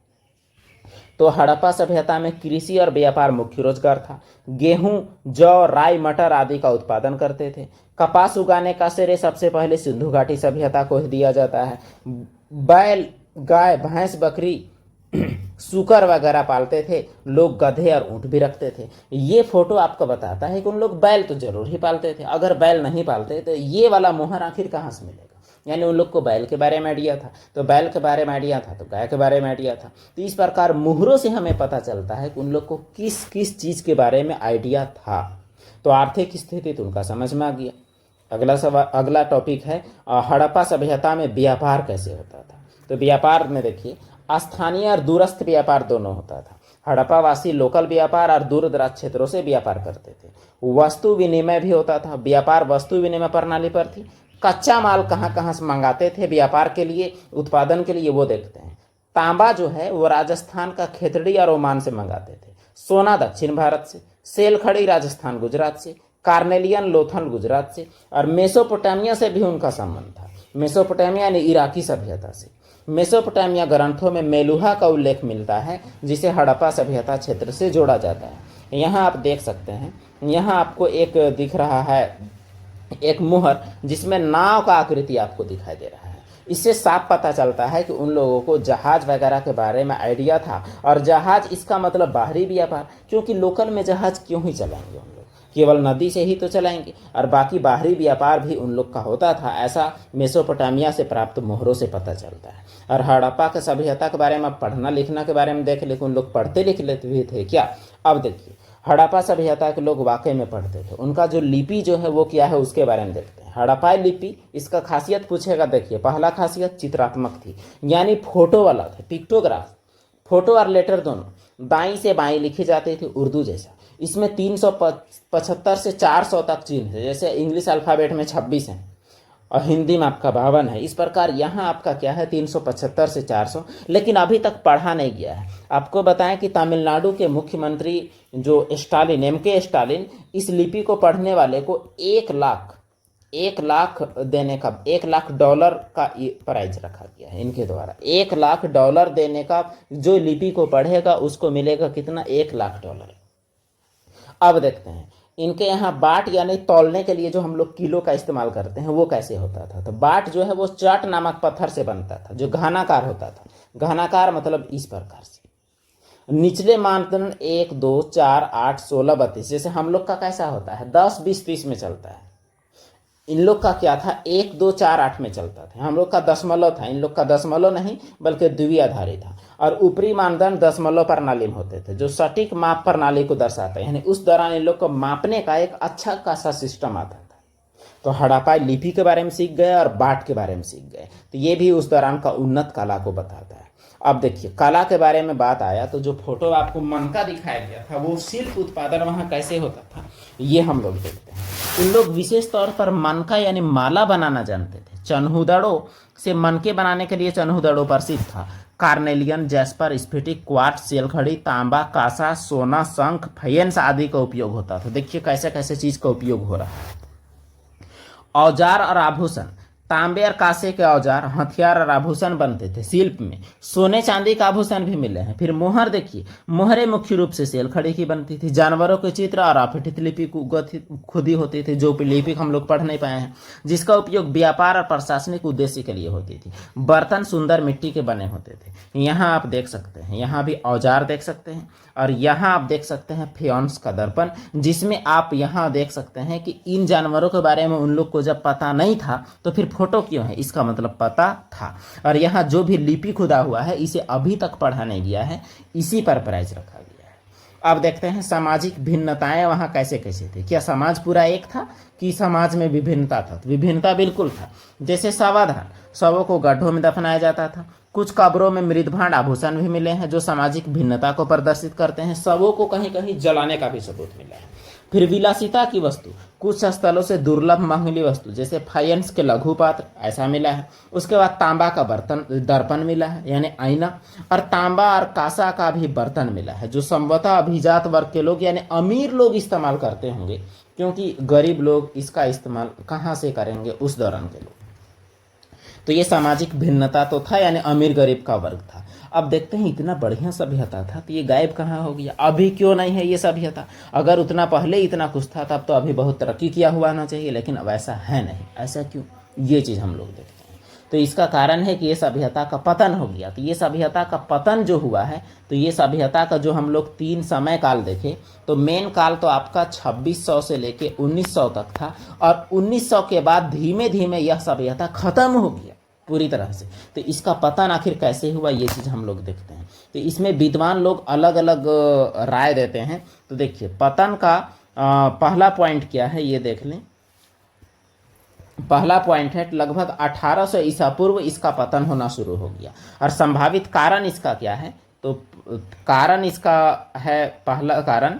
तो हड़प्पा सभ्यता में कृषि और व्यापार मुख्य रोजगार था। गेहूं, जौ, राई, मटर आदि का उत्पादन करते थे। कपास उगाने का श्रेय सबसे पहले सिंधु घाटी सभ्यता को दिया जाता है। बैल, गाय, भैंस, बकरी, सूकर वगैरह पालते थे। लोग गधे और ऊंट भी रखते थे। ये फोटो आपको बताता है कि उन लोग बैल तो जरूर ही पालते थे। अगर बैल नहीं पालते तो ये वाला मोहर आखिर कहाँ से मिलेगा। यानी उन लोग को बैल के बारे में आइडिया था, तो बैल के बारे में आइडिया था तो गाय के बारे में आइडिया था। तो इस प्रकार मोहरों से हमें पता चलता है कि उन लोग को किस किस चीज़ के बारे में आइडिया था। तो आर्थिक स्थिति तो उनका समझ में आ गया। अगला टॉपिक है हड़प्पा सभ्यता में व्यापार कैसे होता था। तो व्यापार में देखिए, स्थानीय और दूरस्थ व्यापार दोनों होता था। हड़प्पावासी लोकल व्यापार और दूर दराज क्षेत्रों से व्यापार करते थे। वस्तु विनिमय भी होता था। व्यापार वस्तु विनिमय प्रणाली पर थी। कच्चा माल कहाँ कहाँ से मंगाते थे व्यापार के लिए, उत्पादन के लिए, वो देखते हैं। तांबा जो है वो राजस्थान का खेतड़ी और ओमान से मंगाते थे। सोना दक्षिण भारत से, सेलखड़ी राजस्थान गुजरात से, कार्नेलियन लोथल गुजरात से, और मेसोपोटामिया से भी उनका संबंध था। मेसोपोटामिया यानी इराकी सभ्यता से। मेसोपोटामिया ग्रंथों में मेलुहा का उल्लेख मिलता है, जिसे हड़प्पा सभ्यता क्षेत्र से जोड़ा जाता है। यहाँ आप देख सकते हैं, यहाँ आपको एक दिख रहा है, एक मुहर जिसमें नाव का आकृति आपको दिखाई दे रहा है। इससे साफ पता चलता है कि उन लोगों को जहाज वगैरह के बारे में आइडिया था। और जहाज इसका मतलब बाहरी व्यापार, क्योंकि लोकल में जहाज क्यों ही चलाएंगे उन लोग, केवल नदी से ही तो चलाएंगे, और बाकी बाहरी व्यापार भी उन लोग का होता था। ऐसा मेसोपोटामिया से प्राप्त मोहरों से पता चलता है। और हड़प्पा के सभ्यता के बारे में पढ़ना लिखना के बारे में देख लेकिन उन लोग पढ़ते लिख लेते भी थे क्या। अब देखिए, हड़प्पा सभ्यता के लोग वाकई में पढ़ते थे। उनका जो लिपि जो है वो क्या है उसके बारे में देखते हैं। हड़प्पाई लिपि, इसका खासियत पूछेगा, देखिए पहला खासियत चित्रात्मक थी, यानी फोटो वाला था, पिक्टोग्राफ। फोटो और लेटर दोनों दाईं से बाईं लिखी जाती थी, उर्दू जैसा। इसमें 375 से 400 तक चिन्ह है, जैसे इंग्लिश अल्फ़ाबेट में 26 हैं और हिंदी में आपका 52 है। इस प्रकार यहाँ आपका क्या है 375 से 400, लेकिन अभी तक पढ़ा नहीं गया है। आपको बताएं कि तमिलनाडु के मुख्यमंत्री जो स्टालिन, MK स्टालिन, इस लिपि को पढ़ने वाले को 1 लाख देने का, $1 लाख का प्राइज रखा गया है इनके द्वारा। $1 लाख देने का, जो लिपि को पढ़ेगा उसको मिलेगा कितना, $1 लाख। अब देखते हैं इनके यहाँ बाट यानी तौलने के लिए जो हम लोग किलो का इस्तेमाल करते हैं वो कैसे होता था। तो बाट जो है वो चाट नामक पत्थर से बनता था, जो घनाकार होता था। घनाकार मतलब इस प्रकार से, निचले मानदंड 1 2 4 8 16 32, जैसे हम लोग का कैसा होता है 10 20 30 में चलता है। इन लोग का क्या था 1 2 4 8 में चलता था। हम लोग का दशमलव था, इन लोग का दशमलव नहीं बल्कि द्विआधारी था। और ऊपरी मानदंड दशमलव प्रणाली में होते थे, जो सटीक माप प्रणाली को दर्शाता है। यानी उस दौरान इन लोग को मापने का एक अच्छा खासा सिस्टम आता था। तो हड़प्पाई लिपि के बारे में सीख गए और बाट के बारे में सीख गए। तो ये भी उस दौरान का उन्नत कला को बताता है। अब देखिए, कला के बारे में बात आया तो जो फोटो आपको मन का दिखाया गया था वो शिल्प उत्पादन वहाँ कैसे होता था ये हम लोग देखते हैं। उन लोग विशेष तौर पर मनका यानी माला बनाना जानते थे। चन्हुदड़ों से मनके बनाने के लिए चन्हुदड़ों प्रसिद्ध था। कार्नेलियन, जैस्पर, स्फटिक, क्वार्ट्ज, सेलखड़ी, तांबा, कांसा, सोना, शंख, फैंस आदि का उपयोग होता था। देखिए कैसे कैसे चीज का उपयोग हो रहा है। औजार और आभूषण, तांबे और कांसे के औजार, हथियार और आभूषण बनते थे। शिल्प में सोने चांदी का आभूषण भी मिले हैं। फिर मोहर देखिए, मोहरें मुख्य रूप से सेलखड़ी की बनती थी। जानवरों के चित्र और अपठित लिपि खुदी होती थी, जो लिपि हम लोग पढ़ नहीं पाए हैं, जिसका उपयोग व्यापार और प्रशासनिक उद्देश्य के लिए होती थी। बर्तन सुंदर मिट्टी के बने होते थे। यहाँ आप देख सकते हैं, यहाँ भी औजार देख सकते हैं। और यहाँ आप देख सकते हैं फेयंस का दर्पण, जिसमें आप यहाँ देख सकते हैं कि इन जानवरों के बारे में उन लोग को जब पता नहीं था तो फिर फोटो क्यों है, इसका मतलब पता था। और यहाँ जो भी लिपि खुदा हुआ है इसे अभी तक पढ़ा नहीं गया है, इसी पर प्राइज रखा गया है। अब देखते हैं सामाजिक भिन्नताएं वहाँ कैसे कैसे थे। क्या समाज पूरा एक था कि समाज में विभिन्नता था? तो विभिन्नता बिल्कुल था। जैसे शवाधान, शवों को गड्ढों में दफनाया जाता था। कुछ कब्रों में मृदभांड आभूषण भी मिले हैं जो सामाजिक भिन्नता को प्रदर्शित करते हैं। शवों को कहीं कहीं जलाने का भी सबूत मिला है। फिर विलासिता की वस्तु, कुछ स्थलों से दुर्लभ मांगली वस्तु जैसे फाइंस के लघु पात्र ऐसा मिला है। उसके बाद तांबा का बर्तन दर्पण मिला है यानी आईना, और तांबा और कांसा का भी बर्तन मिला है जो संभवतः अभिजात वर्ग के लोग यानी अमीर लोग इस्तेमाल करते होंगे, क्योंकि गरीब लोग इसका इस्तेमाल कहाँ से करेंगे उस दौरान के लोग। तो ये सामाजिक भिन्नता तो था, यानी अमीर गरीब का वर्ग था। अब देखते हैं इतना बढ़िया सभ्यता था तो ये गायब कहाँ हो गया? अभी क्यों नहीं है ये सभ्यता? अगर उतना पहले इतना कुछ था तब तो अभी बहुत तरक्की किया हुआ होना चाहिए, लेकिन अब ऐसा है नहीं। ऐसा क्यों? ये चीज़ हम लोग देखते हैं। तो इसका कारण है कि ये सभ्यता का पतन हो गया। तो ये सभ्यता का पतन जो हुआ है, तो ये सभ्यता का जो हम लोग 3 समय काल देखें तो मेन काल तो आपका 2600 से लेके 1900 तक था, और 1900 के बाद धीमे धीमे यह सभ्यता खत्म हो गया पूरी तरह से। तो इसका पतन आखिर कैसे हुआ ये चीज़ हम लोग देखते हैं। तो इसमें विद्वान लोग अलग अलग राय देते हैं। तो देखिए पतन का पहला पॉइंट क्या है ये देख लें। पहला पॉइंट है लगभग 1800 ईसा पूर्व इसका पतन होना शुरू हो गया। और संभावित कारण इसका क्या है? तो कारण इसका है, पहला कारण,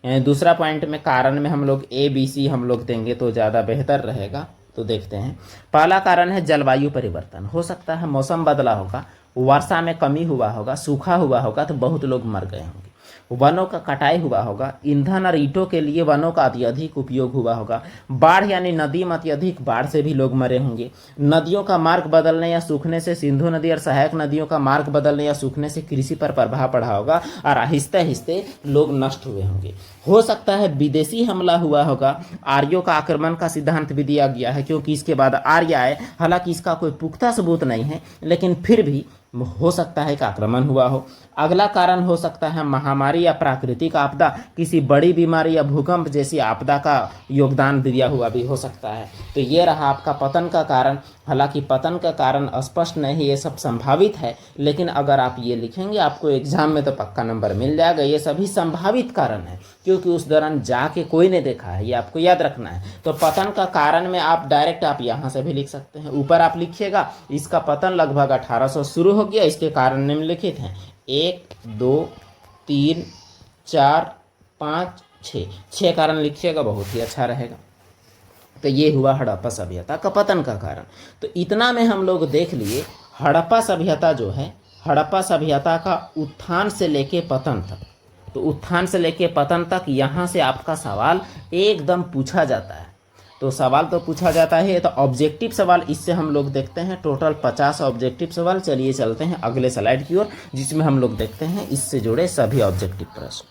दूसरा पॉइंट में कारण में हम लोग ABC हम लोग देंगे तो ज़्यादा बेहतर रहेगा। तो देखते हैं, पहला कारण है जलवायु परिवर्तन। हो सकता है मौसम बदला होगा, वर्षा में कमी हुआ होगा, सूखा हुआ होगा तो बहुत लोग मर गए होंगे। वनों का कटाई हुआ होगा, ईंधन और ईंटों के लिए वनों का अत्यधिक उपयोग हुआ होगा, बाढ़ यानी नदी में अत्यधिक बाढ़ से भी लोग मरे होंगे, नदियों का मार्ग बदलने या सूखने से, सिंधु नदी और सहायक नदियों का मार्ग बदलने या सूखने से कृषि पर प्रभाव पड़ा होगा और आहिस्ते आहिस्ते लोग नष्ट हुए होंगे। हो सकता है विदेशी हमला हुआ होगा, आर्यों का आक्रमण का सिद्धांत भी दिया गया है क्योंकि इसके बाद आर्य आए, हालांकि इसका कोई पुख्ता सबूत नहीं है लेकिन फिर भी हो सकता है कि आक्रमण हुआ हो। अगला कारण हो सकता है महामारी या प्राकृतिक आपदा, किसी बड़ी बीमारी या भूकंप जैसी आपदा का योगदान दिया हुआ भी हो सकता है। तो ये रहा आपका पतन का कारण। हालांकि पतन का कारण स्पष्ट नहीं, ये सब संभावित है, लेकिन अगर आप ये लिखेंगे आपको एग्जाम में तो पक्का नंबर मिल जाएगा। ये सभी संभावित कारण है क्योंकि उस दौरान जाके कोई ने देखा है, ये आपको याद रखना है। तो पतन का कारण में आप डायरेक्ट आप यहाँ से भी लिख सकते हैं। ऊपर आप लिखिएगा इसका पतन लगभग 1800 शुरू हो गया, इसके कारण निम्नलिखित हैं 1 2 3 4 5 6 कारण लिखिएगा, बहुत ही अच्छा रहेगा। तो ये हुआ हड़प्पा सभ्यता का पतन का कारण। तो इतना में हम लोग देख लिए हड़प्पा सभ्यता जो है, हड़प्पा सभ्यता का उत्थान से लेके पतन तक। तो उत्थान से लेके पतन तक यहाँ से आपका सवाल एकदम पूछा जाता है। तो सवाल तो पूछा जाता है, तो ऑब्जेक्टिव सवाल इससे हम लोग देखते हैं टोटल 50 ऑब्जेक्टिव सवाल। चलिए चलते हैं अगले स्लाइड की ओर जिसमें हम लोग देखते हैं इससे जुड़े सभी ऑब्जेक्टिव प्रश्न।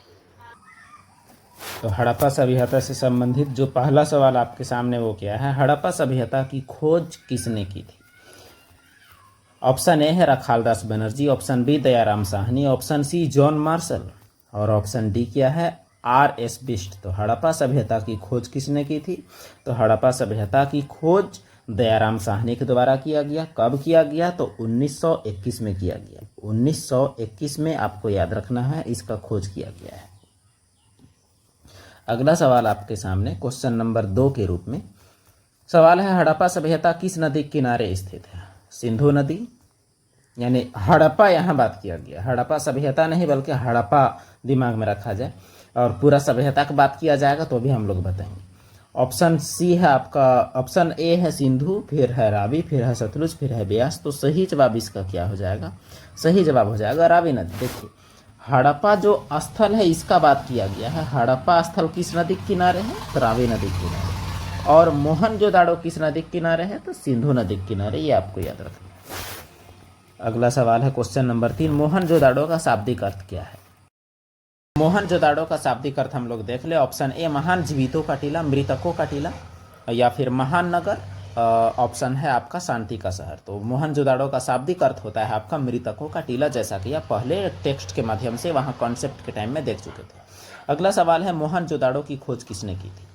तो हड़प्पा सभ्यता से संबंधित जो पहला सवाल आपके सामने वो क्या है, हड़प्पा सभ्यता की खोज किसने की थी? ऑप्शन ए है Rakhaldas Banerjee, option B Dayaram Sahni, option C John Marshall और ऑप्शन डी क्या है आर.एस. बिष्ट। तो हड़प्पा सभ्यता की खोज किसने की थी? तो हड़प्पा सभ्यता की खोज दयाराम साहनी के द्वारा किया गया। कब किया गया? तो 1921 में किया गया। 1921 में आपको याद रखना है इसका खोज किया गया है। अगला सवाल आपके सामने क्वेश्चन नंबर 2 के रूप में सवाल है, हड़प्पा सभ्यता किस नदी के किनारे स्थित है? सिंधु नदी, यानी हड़प्पा यहाँ बात किया गया, हड़प्पा सभ्यता नहीं बल्कि हड़प्पा दिमाग में रखा जाए और पूरा सभ्यता की बात किया जाएगा तो भी हम लोग बताएंगे। ऑप्शन सी है आपका, ऑप्शन ए है सिंधु, फिर है रावी, फिर है सतलुज, फिर है ब्यास। तो सही जवाब इसका क्या हो जाएगा? सही जवाब हो जाएगा रावी नदी। देखिए हड़प्पा जो स्थल है इसका बात किया गया है, हड़प्पा स्थल किस नदी के किनारे है? तो रावी नदी के किनारे। और मोहनजोदाड़ो किस नदी के किनारे है? तो सिंधु नदी के किनारे। ये आपको याद रखना है। अगला सवाल है क्वेश्चन नंबर 3, मोहनजोदाड़ो का शाब्दिक अर्थ क्या है? मोहनजोदाड़ो का शाब्दिक अर्थ हम लोग देख ले। ऑप्शन ए महान जीवितों का टीला, मृतकों का टीला, या फिर महान नगर, ऑप्शन है आपका शांति का शहर। तो मोहनजोदाड़ो का शाब्दिक अर्थ होता है आपका मृतकों का टीला, जैसा कि आप पहले टेक्स्ट के माध्यम से वहाँ कॉन्सेप्ट के टाइम में देख चुके थे। अगला सवाल है, मोहनजोदाड़ो की खोज किसने की थी?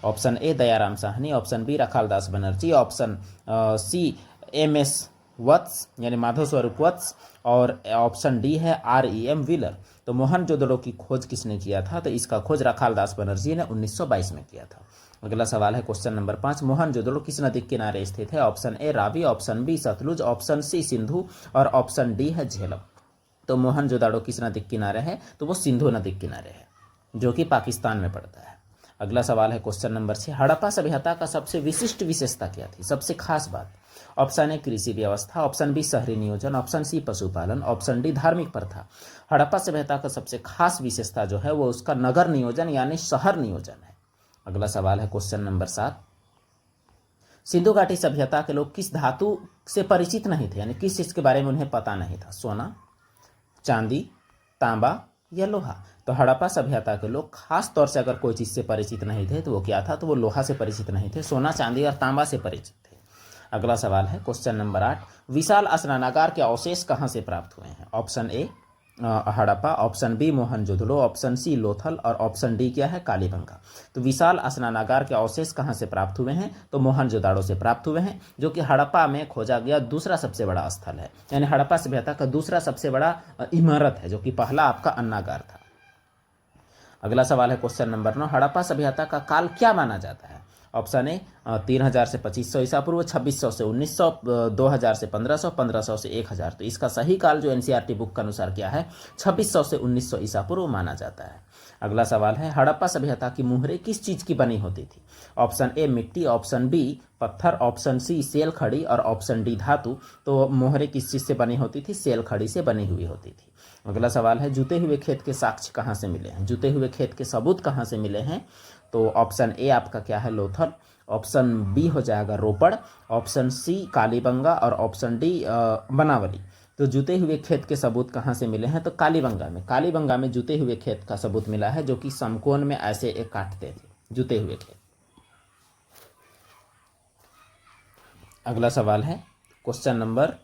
Option A Dayaram Sahni, option B Rakhaldas Banerjee, option C M S. Vats यानी माधव स्वरूप वत्स, और ऑप्शन डी है R.E.M. व्हीलर। तो मोहनजोदड़ो की खोज किसने किया था? तो इसका खोज रखालदास बनर्जी ने 1922 में किया था। अगला सवाल है क्वेश्चन नंबर 5, मोहनजोदड़ो किस नदी के किनारे स्थित है? Option A Ravi, option B Sutlej, option C Sindhu और ऑप्शन डी है झेलम। तो मोहनजोदड़ो किस नदी के किनारे है? तो वो सिंधु नदी के किनारे है जो कि पाकिस्तान में पड़ता है। अगला सवाल है क्वेश्चन नंबर 6, हड़प्पा सभ्यता का सबसे विशिष्ट विशेषता क्या थी, सबसे खास बात? ऑप्शन ए कृषि व्यवस्था, ऑप्शन बी शहरी नियोजन, ऑप्शन सी पशुपालन, ऑप्शन डी धार्मिक प्रथा। हड़प्पा सभ्यता का सबसे खास विशेषता जो है वो उसका नगर नियोजन यानी शहर नियोजन है। अगला सवाल है क्वेश्चन नंबर 7, सिंधु घाटी सभ्यता के लोग किस धातु से परिचित नहीं थे, यानी किस चीज के बारे में उन्हें पता नहीं था? सोना, चांदी, तांबा या लोहा। तो हड़प्पा सभ्यता के लोग खास तौर से अगर कोई चीज से परिचित नहीं थे तो वो क्या था? तो वो लोहा से परिचित नहीं थे, सोना, चांदी और तांबा से परिचित थे। अगला सवाल है क्वेश्चन नंबर 8, विशाल स्नानागार के अवशेष कहाँ से प्राप्त हुए हैं? Option A Harappa, option B Mohenjodaro, option C Lothal और ऑप्शन डी क्या है? कालीबंगा। तो विशाल स्नानागार के अवशेष कहाँ से प्राप्त हुए हैं? तो मोहनजोदड़ो से प्राप्त हुए हैं, जो कि हड़प्पा में खोजा गया दूसरा सबसे बड़ा स्थल है, यानी हड़प्पा सभ्यता का दूसरा सबसे बड़ा इमारत है, जो कि पहला आपका अन्नागार था। अगला सवाल है क्वेश्चन नंबर 9, हड़प्पा सभ्यता का काल क्या माना जाता है? ऑप्शन ए 3000 से 2500 ईसा पूर्व, 2600 से 1900, 2000 से 1500, 1500 से 1000। तो इसका सही काल जो एनसीईआरटी बुक के अनुसार क्या है, 2600 से 1900 ईसा पूर्व माना जाता है। अगला सवाल है, हड़प्पा सभ्यता की मुहरें किस चीज की बनी होती थी? ऑप्शन ए मिट्टी, ऑप्शन बी पत्थर, ऑप्शन सी सेल खड़ी और ऑप्शन डी धातु। तो मोहरें किस चीज से बनी होती थी? सेल खड़ी से बनी हुई होती थी। अगला सवाल है, जुते हुए खेत के साक्ष्य कहाँ से मिले हैं? जुते हुए खेत के सबूत कहाँ से मिले हैं? तो ऑप्शन ए आपका क्या है, लोथल, ऑप्शन बी हो जाएगा रोपड़, ऑप्शन सी कालीबंगा और ऑप्शन डी बनावली। तो जुते हुए खेत के सबूत कहाँ से मिले हैं? तो कालीबंगा में जुते हुए खेत का सबूत मिला है, जो कि समकोण में ऐसे एक काटते थे जुते हुए खेत। अगला सवाल है क्वेश्चन नंबर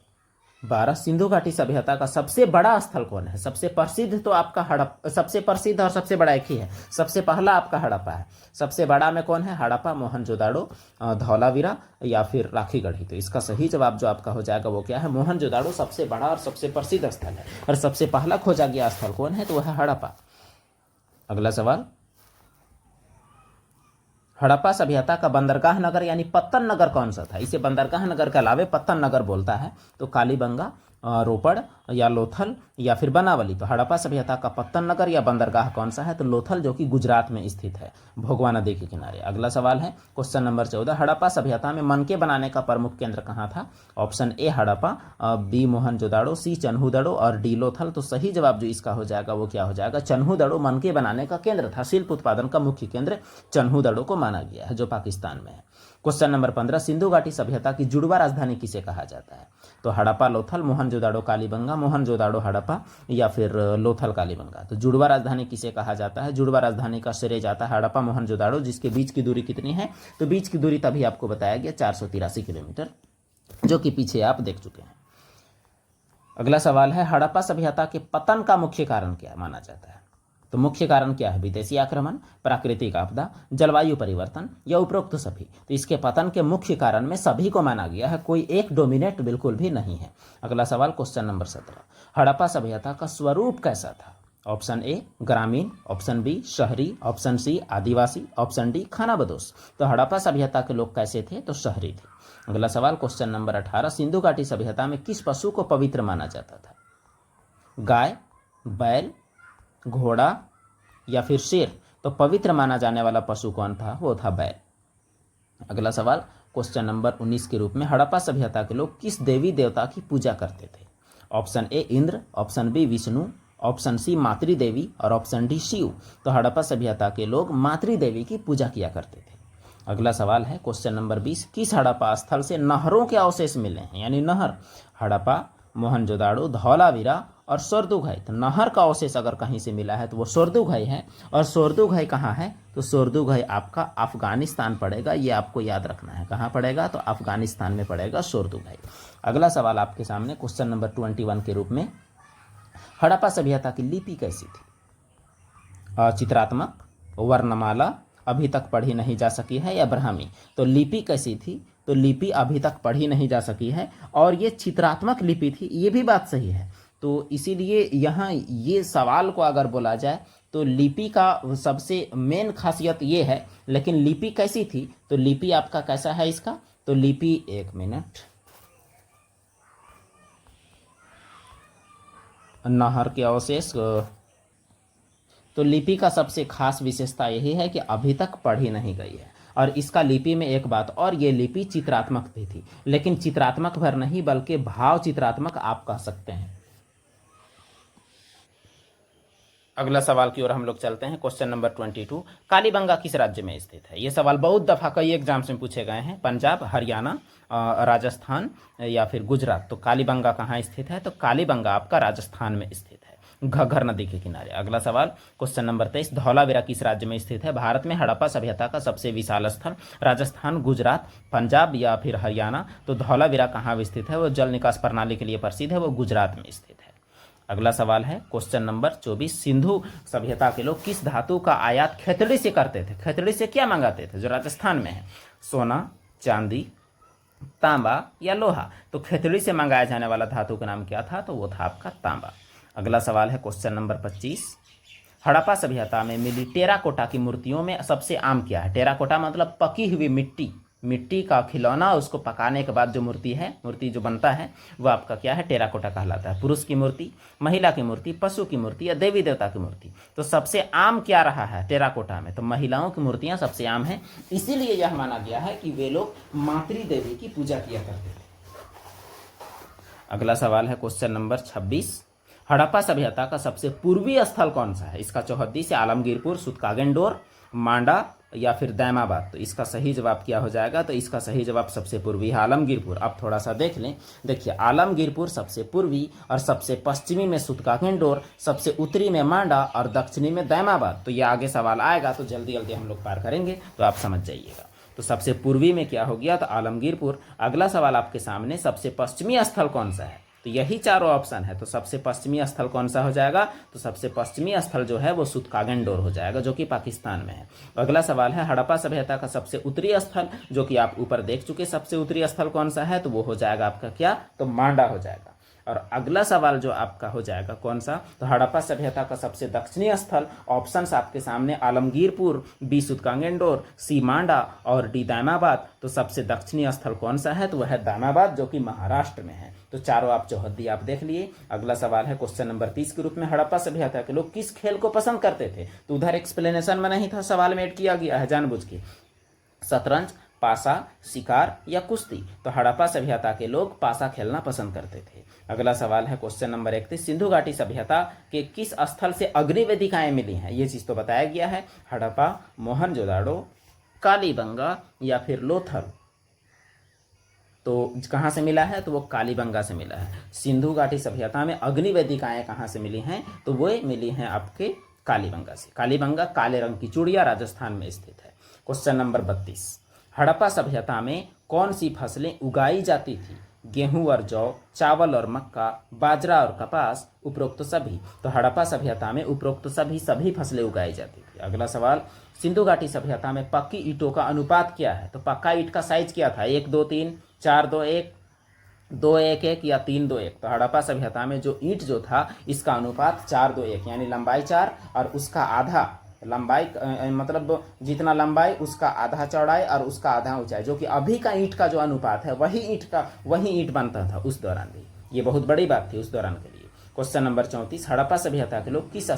12, सिंधु घाटी सभ्यता का सबसे बड़ा स्थल कौन है? सबसे प्रसिद्ध तो आपका सबसे प्रसिद्ध और सबसे बड़ा एक ही है। सबसे पहला आपका हड़प्पा है, सबसे बड़ा में कौन है? हड़प्पा, मोहनजोदाड़ो, धौलावीरा या फिर राखीगढ़ी। तो इसका सही जवाब जो आपका हो जाएगा वो क्या है? मोहनजोदाड़ो सबसे बड़ा और सबसे प्रसिद्ध स्थल है। और सबसे पहला खोजा गया स्थल कौन है? तो वह है हड़प्पा। अगला सवाल, हड़प्पा सभ्यता का बंदरगाह नगर यानी पत्तन नगर कौन सा था? इसे बंदरगाह नगर के अलावे पत्तन नगर बोलता है। तो कालीबंगा, रोपड़ या लोथल या फिर बनावली। तो हड़प्पा सभ्यता का पत्तन नगर या बंदरगाह कौन सा है? तो लोथल, जो कि गुजरात में स्थित है, भोगवा नदी के किनारे। अगला सवाल है क्वेश्चन नंबर 14, हड़प्पा सभ्यता में मनके बनाने का प्रमुख केंद्र कहाँ था? Option A Harappa, B Mohenjodaro, C Chanhudaro और डी लोथल। तो सही जवाब जो इसका हो जाएगा वो क्या हो जाएगा? चन्हुदड़ो मनके बनाने का केंद्र था। शिल्प उत्पादन का मुख्य केंद्र चन्हुदड़ो को माना गया है, जो पाकिस्तान में है। क्वेश्चन नंबर 15, सिंधु घाटी सभ्यता की जुड़वा राजधानी किसे कहा जाता है? तो हड़प्पा लोथल, मोहनजोदाड़ो कालीबंगा, मोहनजोदाड़ो हड़प्पा या फिर लोथल कालीबंगा। तो जुड़वा राजधानी किसे कहा जाता है? जुड़वा राजधानी का श्रेय जाता है हड़प्पा मोहनजोदाड़ो, जिसके बीच की दूरी कितनी है? तो बीच की दूरी तभी आपको बताया गया 483 किलोमीटर, जो कि पीछे आप देख चुके हैं। अगला सवाल है, हड़प्पा सभ्यता के पतन का मुख्य कारण क्या माना जाता है? तो मुख्य कारण क्या है? विदेशी आक्रमण, प्राकृतिक आपदा, जलवायु परिवर्तन या उपरोक्त सभी। तो इसके पतन के मुख्य कारण में सभी को माना गया है, कोई एक डोमिनेट बिल्कुल भी नहीं है। अगला सवाल क्वेश्चन नंबर 17, हड़प्पा सभ्यता का स्वरूप कैसा था? ऑप्शन ए ग्रामीण, ऑप्शन बी शहरी, ऑप्शन सी आदिवासी, ऑप्शन डी खानाबदोश। तो हड़प्पा सभ्यता के लोग कैसे थे? तो शहरी थे। अगला सवाल क्वेश्चन नंबर 18, सिंधु घाटी सभ्यता में किस पशु को पवित्र माना जाता था? गाय, बैल, घोड़ा या फिर शेर। तो पवित्र माना जाने वाला पशु कौन था? वो था बैल। अगला सवाल क्वेश्चन नंबर 19 के रूप में, हड़प्पा सभ्यता के लोग किस देवी देवता की पूजा करते थे? Option A Indra, option B Vishnu, option C मातृदेवी और ऑप्शन डी शिव। तो हड़प्पा सभ्यता के लोग मातृदेवी की पूजा किया करते थे। अगला सवाल है क्वेश्चन नंबर 20, किस हड़प्पा स्थल से नहरों के अवशेष मिले हैं? यानी नहर, हड़प्पा, मोहनजोदाड़ो, धौलावीरा और सोरदुघई। तो नहर का अवशेष अगर कहीं से मिला है तो वो सोरदुघई है। और सोरदुघई कहाँ है? तो सोरदुघई आपका अफगानिस्तान पड़ेगा, ये आपको याद रखना है। कहाँ पड़ेगा? तो अफगानिस्तान में पड़ेगा सोरदुघई। अगला सवाल आपके सामने क्वेश्चन नंबर 21 के रूप में, हड़प्पा सभ्यता की लिपि कैसी थी? चित्रात्मक, वर्णमाला, अभी तक पढ़ी नहीं जा सकी है, या ब्राह्मी। तो लिपि कैसी थी? तो लिपि अभी तक पढ़ी नहीं जा सकी है और ये चित्रात्मक लिपि थी, ये भी बात सही है। तो इसीलिए यहाँ ये सवाल को अगर बोला जाए तो लिपि का सबसे मेन खासियत ये है, लेकिन लिपि कैसी थी? तो लिपि आपका कैसा है इसका? तो लिपि, एक मिनट, नहर के अवशेष। तो लिपि का सबसे खास विशेषता यही है कि अभी तक पढ़ी नहीं गई है। और इसका लिपि में एक बात और, ये लिपि चित्रात्मक भी थी, लेकिन चित्रात्मक भर नहीं बल्कि भाव चित्रात्मक आप कह सकते हैं। अगला सवाल की ओर हम लोग चलते हैं। क्वेश्चन नंबर 22, कालीबंगा किस राज्य में स्थित है? ये सवाल बहुत दफा कई एग्जाम्स में पूछे गए हैं। पंजाब, हरियाणा, राजस्थान या फिर गुजरात। तो कालीबंगा कहाँ स्थित है? तो कालीबंगा आपका राजस्थान में स्थित है, घग्गर नदी के किनारे। अगला सवाल क्वेश्चन नंबर 23, धौलावीरा किस राज्य में स्थित है? भारत में हड़प्पा सभ्यता का सबसे विशाल स्थल, राजस्थान, गुजरात, पंजाब या फिर हरियाणा। तो धौलावीरा कहाँ स्थित है? वो जल निकास प्रणाली के लिए प्रसिद्ध है, वो गुजरात में स्थित है। अगला सवाल है क्वेश्चन नंबर 24, सिंधु सभ्यता के लोग किस धातु का आयात खेतड़ी से करते थे? खेतड़ी से क्या मंगाते थे? जो राजस्थान में है, सोना, चांदी, तांबा या लोहा। तो खेतड़ी से मंगाया जाने वाला धातु का नाम क्या था? तो वो था आपका तांबा। अगला सवाल है क्वेश्चन नंबर 25, हड़प्पा सभ्यता में मिली टेराकोटा की मूर्तियों में सबसे आम क्या है? टेराकोटा मतलब पकी हुई मिट्टी, मिट्टी का खिलौना, उसको पकाने के बाद जो मूर्ति जो बनता है वो आपका क्या है? टेराकोटा कहलाता है। पुरुष की मूर्ति, महिला की मूर्ति, पशु की मूर्ति या देवी देवता की मूर्ति। तो सबसे आम क्या रहा है टेराकोटा में? तो महिलाओं की मूर्तियां सबसे आम हैं, इसीलिए यह माना गया है कि वे लोग मातृ देवी की पूजा किया करते थे। अगला सवाल है क्वेश्चन नंबर 26। हड़प्पा सभ्यता का सबसे पूर्वी स्थल कौन सा है? इसका चौहद्दी से आलमगीरपुर, सूतकागेंडोर, मांडा या फिर दैमाबाद। तो इसका सही जवाब क्या हो जाएगा? तो इसका सही जवाब सबसे पूर्वी है आलमगीरपुर। अब थोड़ा सा देख लें, देखिए आलमगीरपुर सबसे पूर्वी और सबसे पश्चिमी में सूतकागेंडोर, सबसे उत्तरी में मांडा और दक्षिणी में दैमाबाद। तो ये आगे सवाल आएगा तो जल्दी जल्दी हम लोग पार करेंगे, तो आप समझ जाइएगा। तो सबसे पूर्वी में क्या हो गया? तो आलमगीरपुर। अगला सवाल आपके सामने, सबसे पश्चिमी स्थल कौन सा है? तो यही चारों ऑप्शन है, तो सबसे पश्चिमी स्थल कौन सा हो जाएगा? तो सबसे पश्चिमी स्थल जो है वो सूतकागेंडोर हो जाएगा, जो कि पाकिस्तान में है। अगला सवाल है हड़प्पा सभ्यता का सबसे उत्तरी स्थल, जो कि आप ऊपर देख चुके, सबसे उत्तरी स्थल कौन सा है? तो वो हो जाएगा आपका क्या? तो मांडा हो जाएगा। और अगला सवाल जो आपका हो जाएगा कौन सा? तो हड़प्पा सभ्यता का सबसे दक्षिणी स्थल, ऑप्शंस आपके सामने आलमगीरपुर, बी सूतकागेंडोर, सी मांडा और डी दैमाबाद। तो सबसे दक्षिणी स्थल कौन सा है? तो वह है दैमाबाद, जो कि महाराष्ट्र में है। तो चारों आप चौहद्दी आप देख लिए। अगला सवाल है क्वेश्चन नंबर 30 के रूप में, हड़प्पा सभ्यता के लोग किस खेल को पसंद करते थे? तो उधर एक्सप्लेनेशन में नहीं था, सवाल में ऐड किया गया है जानबूझ के। शतरंज, पासा, शिकार या कुश्ती? तो हड़प्पा सभ्यता के लोग पासा खेलना पसंद करते थे। अगला सवाल है क्वेश्चन नंबर 31, सिंधु घाटी सभ्यता के किस स्थल से अग्नि वेदिकाएं मिली हैं? ये चीज तो बताया गया है, हड़प्पा, मोहनजोदाड़ो, कालीबंगा या फिर लोथल। तो कहाँ से मिला है? तो वो कालीबंगा से मिला है। सिंधु घाटी सभ्यता में अग्नि वेदिकाएं कहाँ से मिली हैं? तो वो मिली हैं आपके कालीबंगा से। कालीबंगा काले रंग की चूड़िया राजस्थान में स्थित है। क्वेश्चन नंबर 32, हड़प्पा सभ्यता में कौन सी फसलें उगाई जाती थी? गेहूं और जौ, चावल और मक्का, बाजरा और कपास, उपरोक्त सभी। तो हड़प्पा सभ्यता में उपरोक्त सभी फसलें उगाई जाती थी। अगला सवाल, सिंधु घाटी सभ्यता में पक्की ईंटों का अनुपात क्या है? तो पक्का ईंट का साइज क्या था? 1 2 3, 4 2 1, 2 1 1 या 3 2 1। तो हड़प्पा सभ्यता में जो ईंट जो था इसका अनुपात 4 2 1, यानी लंबाई 4 और उसका आधा लंबाई, मतलब जितना लंबाई उसका आधा चौड़ाई और उसका आधा ऊंचाई, जो कि अभी का ईंट का जो अनुपात है वही ईंट बनता था उस दौरान भी। ये बहुत बड़ी बात थी उस दौरान के लिए। क्वेश्चन नंबर 34, हड़प्पा सभ्यता के लोग किस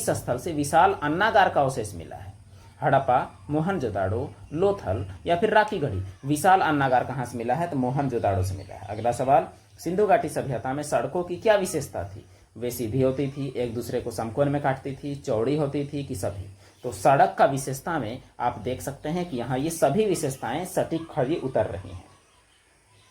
स्थल से विशाल अन्नागार का अवशेष मिला है? हड़प्पा, मोहनजोदाड़ो, लोथल या फिर राखीगढ़ी। विशाल अन्नागार कहाँ से मिला है? तो मोहनजोदाड़ो से मिला है। अगला सवाल, सिंधु घाटी सभ्यता में सड़कों की क्या विशेषता थी? वे सीधी होती थी, एक दूसरे को समकोण में काटती थी, चौड़ी होती थी कि सभी? तो सड़क का विशेषता में आप देख सकते हैं कि यहाँ ये सभी विशेषताएं सटीक खड़ी उतर रही हैं।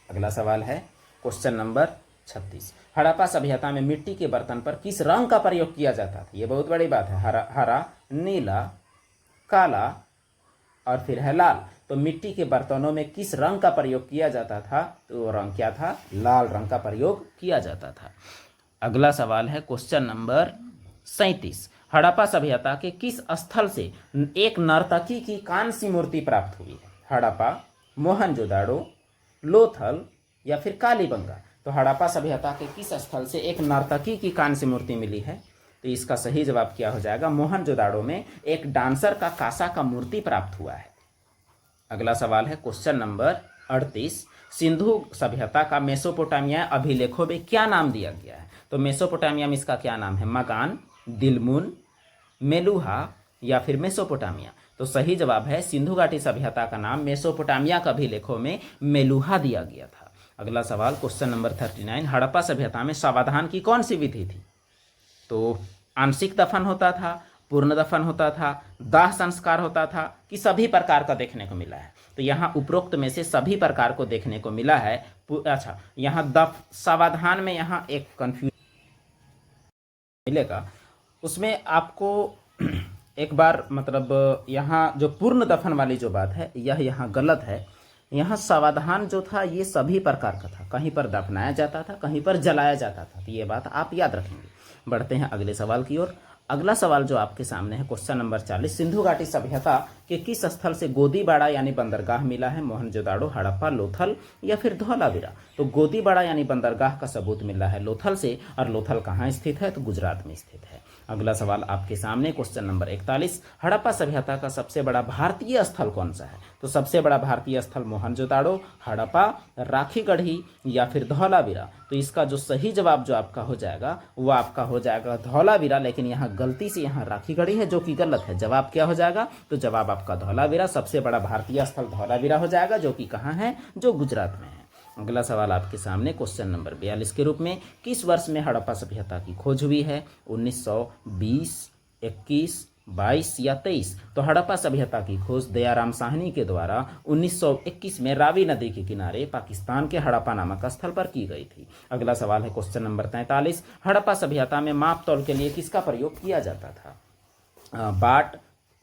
अगला सवाल है क्वेश्चन नंबर 36, हड़प्पा सभ्यता में मिट्टी के बर्तन पर किस रंग का प्रयोग किया जाता था? ये बहुत बड़ी बात है। हरा, नीला, काला और फिर है लाल। तो मिट्टी के बर्तनों में किस रंग का प्रयोग किया जाता था? तो वो रंग क्या था? लाल रंग का प्रयोग किया जाता था। अगला सवाल है क्वेश्चन नंबर 37, हड़प्पा सभ्यता के किस स्थल से एक नर्तकी की कांस्य मूर्ति प्राप्त हुई है? हड़प्पा, मोहनजोदाड़ो, लोथल या फिर कालीबंगा। तो हड़प्पा सभ्यता के किस स्थल से एक नर्तकी की कांस्य मूर्ति मिली है? तो इसका सही जवाब क्या हो जाएगा? मोहनजोदाड़ो में एक डांसर का कांसा का मूर्ति प्राप्त हुआ है। अगला सवाल है क्वेश्चन नंबर 38, सिंधु सभ्यता का मेसोपोटामिया अभिलेखों में क्या नाम दिया गया है? तो मेसोपोटामिया में इसका क्या नाम है? मगान, दिलमुन, मेलुहा या फिर मेसोपोटामिया। तो सही जवाब है सिंधु घाटी सभ्यता का नाम मेसोपोटामिया का अभिलेखों में मेलुहा दिया गया था। अगला सवाल क्वेश्चन नंबर 39, हड़प्पा सभ्यता में शवाधान की कौन सी विधि थी? तो आंशिक दफन होता था, पूर्ण दफन होता था, दाह संस्कार होता था कि सभी प्रकार का देखने को मिला है? तो यहाँ उपरोक्त में से सभी प्रकार को देखने को मिला है। अच्छा, यहाँ शवाधान में यहाँ एक कंफ्यूजन मिलेगा, उसमें आपको एक बार मतलब यहाँ जो पूर्ण दफन वाली जो बात है यह यहाँ गलत है। यहाँ शवाधान जो था ये सभी प्रकार का था, कहीं पर दफनाया जाता था, कहीं पर जलाया जाता था। तो ये बात आप याद रखेंगे। बढ़ते हैं अगले सवाल की ओर। अगला सवाल जो आपके सामने है क्वेश्चन नंबर 40, सिंधु घाटी सभ्यता के किस स्थल से गोदीबाड़ा यानी बंदरगाह मिला है? मोहनजोदाड़ो, हड़प्पा, लोथल या फिर धौलावीरा? तो गोदीबाड़ा यानी बंदरगाह का सबूत मिला है लोथल से, और लोथल कहाँ स्थित है? तो गुजरात में स्थित है। अगला सवाल आपके सामने क्वेश्चन नंबर 41, हड़प्पा सभ्यता का सबसे बड़ा भारतीय स्थल कौन सा है? तो सबसे बड़ा भारतीय स्थल मोहनजोदाड़ो, हड़प्पा, राखीगढ़ी या फिर धौलावीरा? तो इसका जो सही जवाब जो आपका हो जाएगा वो आपका हो जाएगा धौलावीरा, लेकिन यहाँ गलती से यहाँ राखीगढ़ी है जो कि गलत है। जवाब क्या हो जाएगा? तो जवाब आपका धौलावीरा, सबसे बड़ा भारतीय स्थल धौलावीरा हो जाएगा, जो कि कहाँ है? जो गुजरात में है। अगला सवाल आपके सामने क्वेश्चन नंबर 42 के रूप में, किस वर्ष में हड़प्पा सभ्यता की खोज हुई है? 1920, 21, 22 या 23? तो हड़प्पा सभ्यता की खोज दयाराम साहनी के द्वारा 1921 में रावी नदी के किनारे पाकिस्तान के हड़प्पा नामक स्थल पर की गई थी। अगला सवाल है क्वेश्चन नंबर 43, हड़प्पा सभ्यता में माप तौल के लिए किसका प्रयोग किया जाता था? बाट,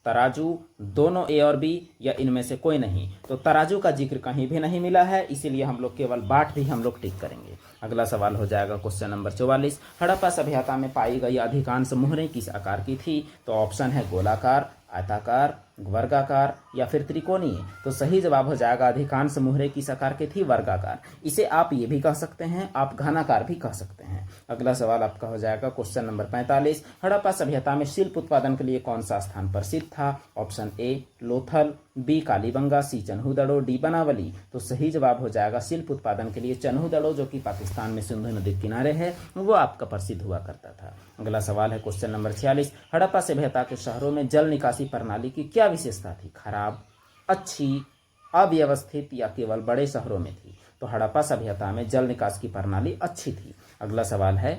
तराजू, दोनों ए और बी या इनमें से कोई नहीं? तो तराजू का जिक्र कहीं भी नहीं मिला है, इसीलिए हम लोग केवल बाट भी हम लोग टिक करेंगे। अगला सवाल हो जाएगा क्वेश्चन नंबर 44, हड़प्पा सभ्यता में पाई गई अधिकांश मुहरें किस आकार की थी? तो ऑप्शन है गोलाकार, आयताकार, वर्गाकार या फिर त्रिकोणीय? तो सही जवाब हो जाएगा अधिकांश मुहरें किस आकार की थी? वर्गाकार। इसे आप ये भी कह सकते हैं, आप घनाकार भी कह सकते हैं। अगला सवाल आपका हो जाएगा क्वेश्चन नंबर 45, हड़प्पा सभ्यता में शिल्प उत्पादन के लिए कौन सा स्थान प्रसिद्ध था? Option A Lothal, B Kalibanga, C Chanhudaro, D Banawali? तो सही जवाब हो जाएगा शिल्प उत्पादन के लिए चन्हूदड़ो, जो कि पाकिस्तान में सिंधु नदी के किनारे है, वो आपका प्रसिद्ध हुआ करता था। अगला सवाल है क्वेश्चन नंबर 46, हड़प्पा सभ्यता के शहरों में जल निकासी प्रणाली की क्या विशेषता थी? खराब, अच्छी, अव्यवस्थित या केवल बड़े शहरों में थी? तो हड़प्पा सभ्यता में जल निकास की प्रणाली अच्छी थी। अगला सवाल है,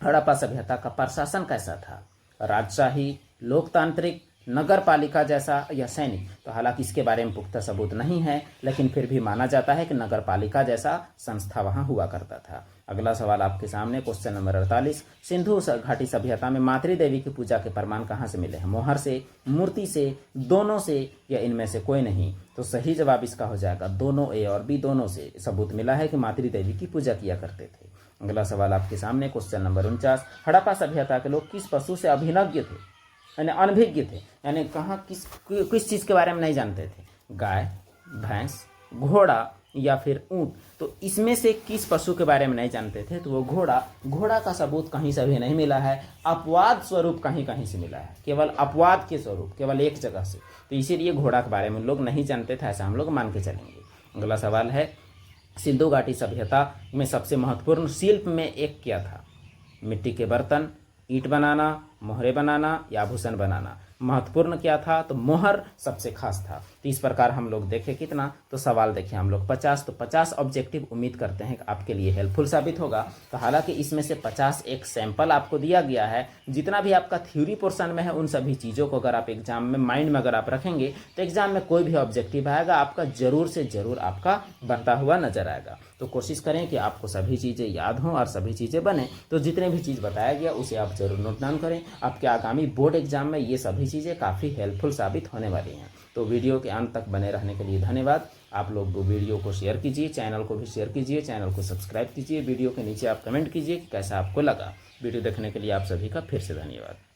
हड़प्पा सभ्यता का प्रशासन कैसा था? राजशाही, लोकतांत्रिक, नगर पालिका जैसा या सैनिक? तो हालांकि इसके बारे में पुख्ता सबूत नहीं है, लेकिन फिर भी माना जाता है कि नगर पालिका जैसा संस्था वहां हुआ करता था। अगला सवाल आपके सामने क्वेश्चन नंबर 48, सिंधु घाटी सभ्यता में मातृ देवी की पूजा के प्रमाण कहाँ से मिले हैं? मोहर से, मूर्ति से, दोनों से या इनमें से कोई नहीं? तो सही जवाब इसका हो जाएगा दोनों, ए और बी दोनों से सबूत मिला है कि मातृ देवी की पूजा किया करते थे। अगला सवाल आपके सामने क्वेश्चन नंबर 49, हड़प्पा सभ्यता के लोग किस पशु से अभिज्ञ थे यानी अनभिज्ञ थे? यानी कहाँ किस चीज़ के बारे में नहीं जानते थे? गाय, भैंस, घोड़ा या फिर ऊंट? तो इसमें से किस पशु के बारे में नहीं जानते थे? तो वो घोड़ा का सबूत कहीं से भी नहीं मिला है, अपवाद स्वरूप कहीं कहीं से मिला है, केवल अपवाद के स्वरूप, केवल एक जगह से। तो इसीलिए घोड़ा के बारे में लोग नहीं जानते थे, ऐसा हम लोग मान के चलेंगे। अगला सवाल है, सिंधु घाटी सभ्यता में सबसे महत्वपूर्ण शिल्प में एक क्या था? मिट्टी के बर्तन, ईंट बनाना, मोहरे बनाना या आभूषण बनाना? महत्वपूर्ण क्या था? तो मोहर सबसे खास था। तो इस प्रकार हम लोग देखें कितना, तो सवाल देखें हम लोग 50, तो 50 ऑब्जेक्टिव उम्मीद करते हैं कि आपके लिए हेल्पफुल साबित होगा। तो हालांकि इसमें से 50 एक सैंपल आपको दिया गया है, जितना भी आपका थ्योरी पोर्शन में है उन सभी चीज़ों को अगर आप एग्जाम में माइंड में अगर आप रखेंगे तो एग्जाम में कोई भी ऑब्जेक्टिव आएगा आपका जरूर से जरूर आपका बनता हुआ नजर आएगा। तो कोशिश करें कि आपको सभी चीज़ें याद हों और सभी चीज़ें बने। तो जितने भी चीज़ बताया गया उसे आप जरूर नोट डाउन करें, आपके आगामी बोर्ड एग्जाम में ये सभी चीज़ें काफ़ी हेल्पफुल साबित होने वाली हैं। तो वीडियो के अंत तक बने रहने के लिए धन्यवाद। आप लोग वीडियो को शेयर कीजिए, चैनल को भी शेयर कीजिए, चैनल को सब्सक्राइब कीजिए। वीडियो के नीचे आप कमेंट कीजिए कि कैसा आपको लगा। वीडियो देखने के लिए आप सभी का फिर से धन्यवाद।